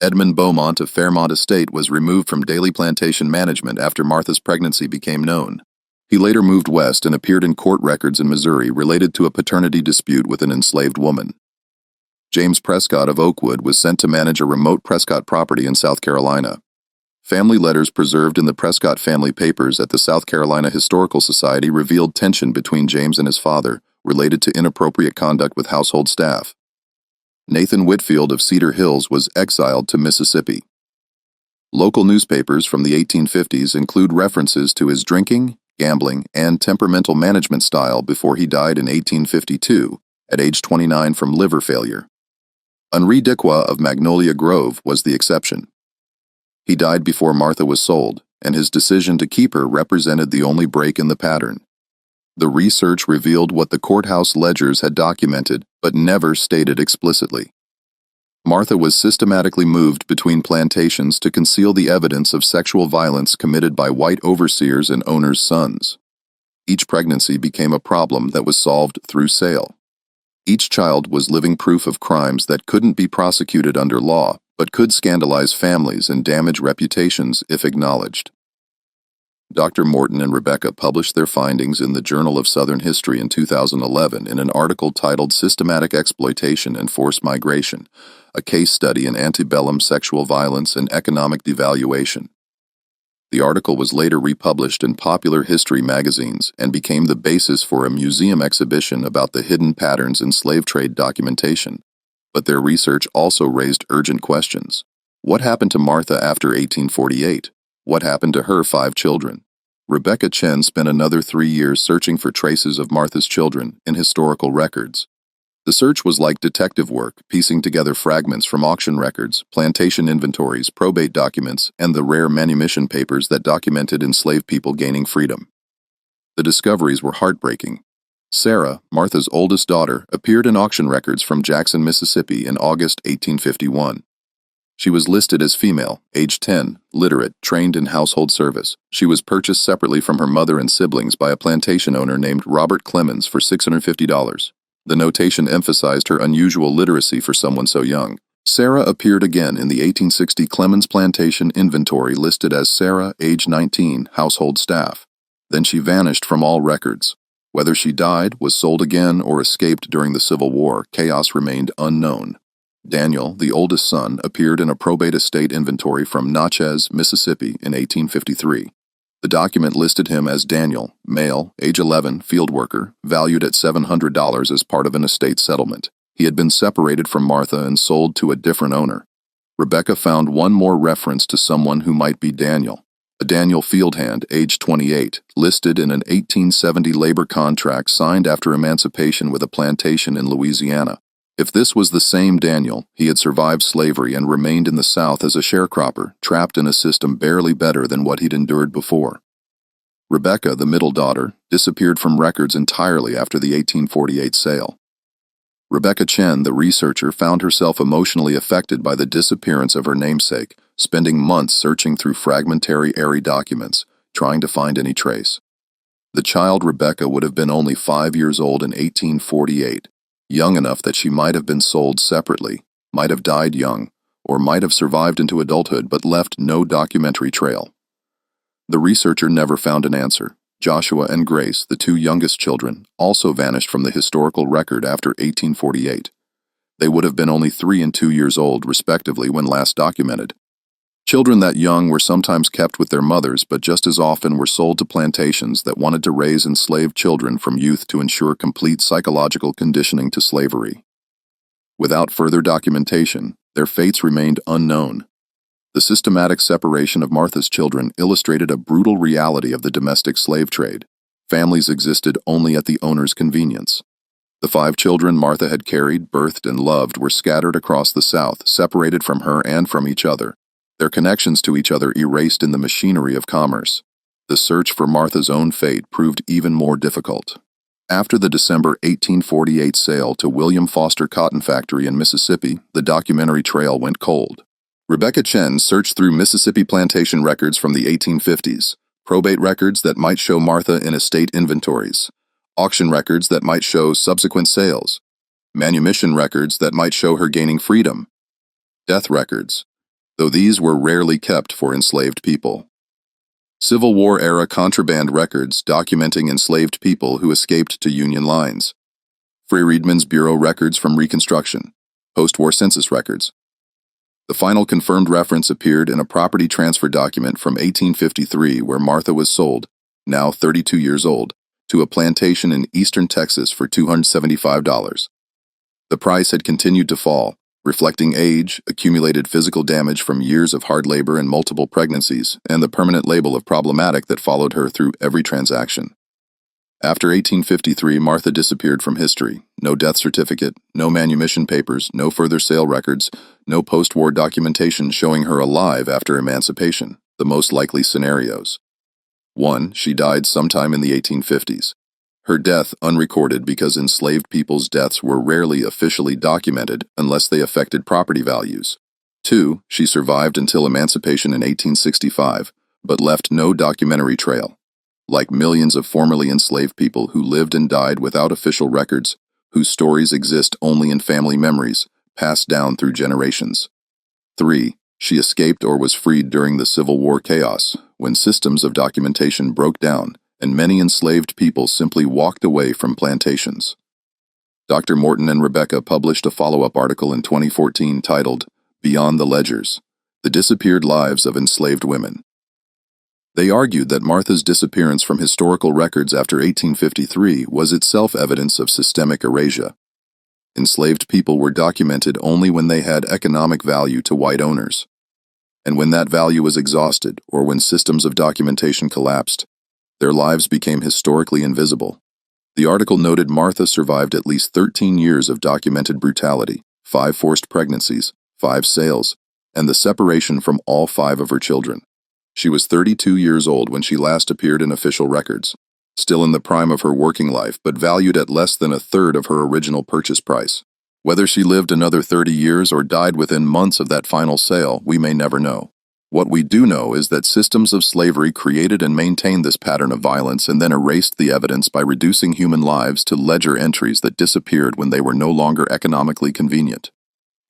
Edmund Beaumont of Fairmont Estate was removed from daily plantation management after Martha's pregnancy became known. He later moved west and appeared in court records in Missouri related to a paternity dispute with an enslaved woman. James Prescott of Oakwood was sent to manage a remote Prescott property in South Carolina. Family letters preserved in the Prescott family papers at the South Carolina Historical Society revealed tension between James and his father, related to inappropriate conduct with household staff. Nathan Whitfield of Cedar Hills was exiled to Mississippi. Local newspapers from the 1850s include references to his drinking, gambling, and temperamental management style before he died in 1852, at age 29 from liver failure. Henri Dequa of Magnolia Grove was the exception. He died before Martha was sold, and his decision to keep her represented the only break in the pattern. The research revealed what the courthouse ledgers had documented, but never stated explicitly. Martha was systematically moved between plantations to conceal the evidence of sexual violence committed by white overseers and owners' sons. Each pregnancy became a problem that was solved through sale. Each child was living proof of crimes that couldn't be prosecuted under law, but could scandalize families and damage reputations if acknowledged. Dr. Morton and Rebecca published their findings in the Journal of Southern History in 2011 in an article titled Systematic Exploitation and Forced Migration, a case study in antebellum sexual violence and economic devaluation. The article was later republished in popular history magazines and became the basis for a museum exhibition about the hidden patterns in slave trade documentation. But their research also raised urgent questions. What happened to Martha after 1848? What happened to her 5 children? Rebecca Chen spent another 3 years searching for traces of Martha's children in historical records. The search was like detective work, piecing together fragments from auction records, plantation inventories, probate documents, and the rare manumission papers that documented enslaved people gaining freedom. The discoveries were heartbreaking. Sarah, Martha's oldest daughter, appeared in auction records from Jackson, Mississippi in August 1851. She was listed as female, age 10, literate, trained in household service. She was purchased separately from her mother and siblings by a plantation owner named Robert Clemens for $650. The notation emphasized her unusual literacy for someone so young. Sarah appeared again in the 1860 Clemens Plantation inventory listed as Sarah, age 19, household staff. Then she vanished from all records. Whether she died, was sold again, or escaped during the Civil War, chaos remained unknown. Daniel, the oldest son, appeared in a probate estate inventory from Natchez, Mississippi in 1853. The document listed him as Daniel, male, age 11, field worker, valued at $700 as part of an estate settlement. He had been separated from Martha and sold to a different owner. Rebecca found one more reference to someone who might be Daniel. A Daniel field hand, age 28, listed in an 1870 labor contract signed after emancipation with a plantation in Louisiana. If this was the same Daniel, he had survived slavery and remained in the South as a sharecropper, trapped in a system barely better than what he'd endured before. Rebecca, the middle daughter, disappeared from records entirely after the 1848 sale. Rebecca Chen, the researcher, found herself emotionally affected by the disappearance of her namesake, spending months searching through fragmentary, airy documents, trying to find any trace. The child Rebecca would have been only 5 years old in 1848, young enough that she might have been sold separately, might have died young, or might have survived into adulthood but left no documentary trail. The researcher never found an answer. Joshua and Grace, the two youngest children, also vanished from the historical record after 1848. They would have been only 3 and 2 years old, respectively, when last documented. Children that young were sometimes kept with their mothers, but just as often were sold to plantations that wanted to raise enslaved children from youth to ensure complete psychological conditioning to slavery. Without further documentation, their fates remained unknown. The systematic separation of Martha's children illustrated a brutal reality of the domestic slave trade. Families existed only at the owner's convenience. The 5 children Martha had carried, birthed, and loved were scattered across the South, separated from her and from each other, their connections to each other erased in the machinery of commerce. The search for Martha's own fate proved even more difficult. After the December 1848 sale to William Foster Cotton Factory in Mississippi, the documentary trail went cold. Rebecca Chen searched through Mississippi plantation records from the 1850s, probate records that might show Martha in estate inventories, auction records that might show subsequent sales, manumission records that might show her gaining freedom, death records, though these were rarely kept for enslaved people. Civil War-era contraband records documenting enslaved people who escaped to Union lines. Freedmen's Bureau records from Reconstruction. Post-war census records. The final confirmed reference appeared in a property transfer document from 1853 where Martha was sold, now 32 years old, to a plantation in eastern Texas for $275. The price had continued to fall, reflecting age, accumulated physical damage from years of hard labor and multiple pregnancies, and the permanent label of problematic that followed her through every transaction. After 1853, Martha disappeared from history. No death certificate, no manumission papers, no further sale records, no post-war documentation showing her alive after emancipation. The most likely scenarios. 1. She died sometime in the 1850s. Her death unrecorded because enslaved people's deaths were rarely officially documented unless they affected property values. 2. She survived until emancipation in 1865, but left no documentary trail. Like millions of formerly enslaved people who lived and died without official records, whose stories exist only in family memories, passed down through generations. 3. She escaped or was freed during the Civil War chaos, when systems of documentation broke down, and many enslaved people simply walked away from plantations. Dr. Morton and Rebecca published a follow-up article in 2014 titled, Beyond the Ledgers: The Disappeared Lives of Enslaved Women. They argued that Martha's disappearance from historical records after 1853 was itself evidence of systemic erasure. Enslaved people were documented only when they had economic value to white owners. And when that value was exhausted, or when systems of documentation collapsed, their lives became historically invisible. The article noted Martha survived at least 13 years of documented brutality, 5 forced pregnancies, 5 sales, and the separation from all 5 of her children. She was 32 years old when she last appeared in official records, still in the prime of her working life but valued at less than a third of her original purchase price. Whether she lived another 30 years or died within months of that final sale, we may never know. What we do know is that systems of slavery created and maintained this pattern of violence and then erased the evidence by reducing human lives to ledger entries that disappeared when they were no longer economically convenient.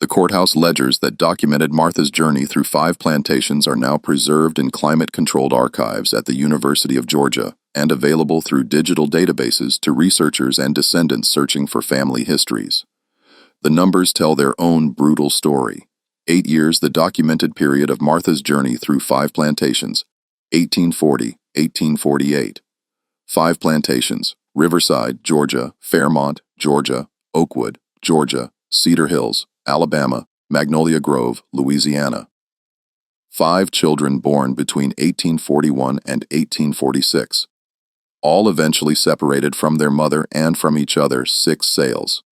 The courthouse ledgers that documented Martha's journey through 5 plantations are now preserved in climate-controlled archives at the University of Georgia and available through digital databases to researchers and descendants searching for family histories. The numbers tell their own brutal story. 8 years, the documented period of Martha's journey through 5 plantations, 1840, 1848. 5 plantations, Riverside, Georgia, Fairmont, Georgia, Oakwood, Georgia, Cedar Hills, Alabama, Magnolia Grove, Louisiana. 5 children born between 1841 and 1846. All eventually separated from their mother and from each other, 6 sales.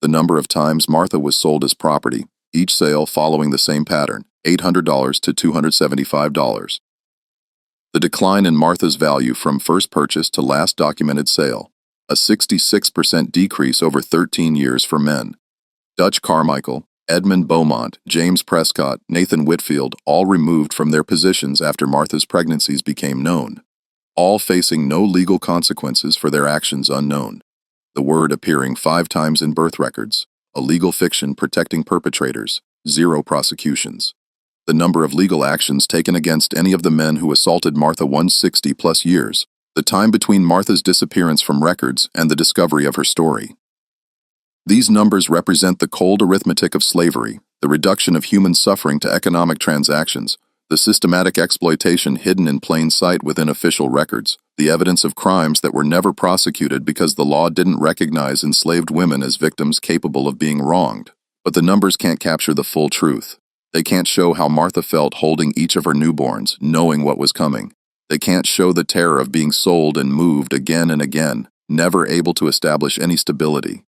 The number of times Martha was sold as property, each sale following the same pattern, $800 to $275. The decline in Martha's value from first purchase to last documented sale, a 66% decrease over 13 years for men. Dutch Carmichael, Edmund Beaumont, James Prescott, Nathan Whitfield, all removed from their positions after Martha's pregnancies became known, all facing no legal consequences for their actions unknown. The word appearing 5 times in birth records, a legal fiction protecting perpetrators, 0 prosecutions. The number of legal actions taken against any of the men who assaulted Martha 160+ years, the time between Martha's disappearance from records and the discovery of her story. These numbers represent the cold arithmetic of slavery, the reduction of human suffering to economic transactions, the systematic exploitation hidden in plain sight within official records, the evidence of crimes that were never prosecuted because the law didn't recognize enslaved women as victims capable of being wronged. But the numbers can't capture the full truth. They can't show how Martha felt holding each of her newborns, knowing what was coming. They can't show the terror of being sold and moved again and again, never able to establish any stability.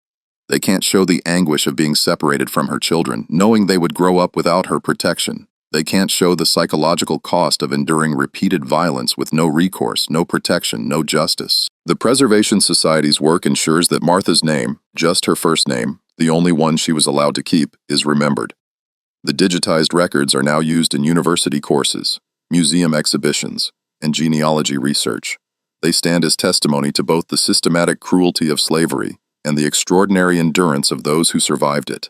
They can't show the anguish of being separated from her children, knowing they would grow up without her protection. They can't show the psychological cost of enduring repeated violence with no recourse, no protection, no justice. The Preservation Society's work ensures that Martha's name, just her first name, the only one she was allowed to keep, is remembered. The digitized records are now used in university courses, museum exhibitions, and genealogy research. They stand as testimony to both the systematic cruelty of slavery and the extraordinary endurance of those who survived it.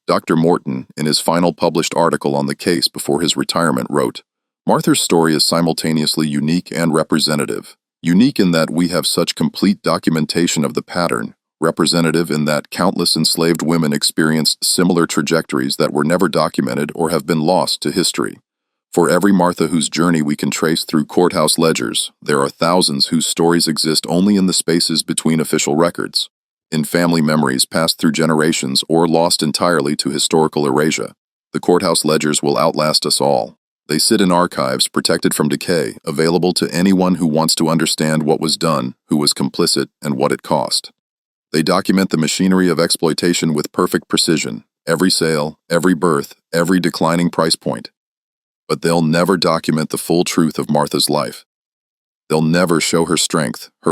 Dr. Morton, in his final published article on the case before his retirement, wrote, "Martha's story is simultaneously unique and representative. Unique in that we have such complete documentation of the pattern, representative in that countless enslaved women experienced similar trajectories that were never documented or have been lost to history. For every Martha whose journey we can trace through courthouse ledgers, there are thousands whose stories exist only in the spaces between official records, in family memories passed through generations or lost entirely to historical erasure. The courthouse ledgers will outlast us all. They sit in archives protected from decay, available to anyone who wants to understand what was done, who was complicit, and what it cost. They document the machinery of exploitation with perfect precision, every sale, every birth, every declining price point. But they'll never document the full truth of Martha's life. They'll never show her strength, her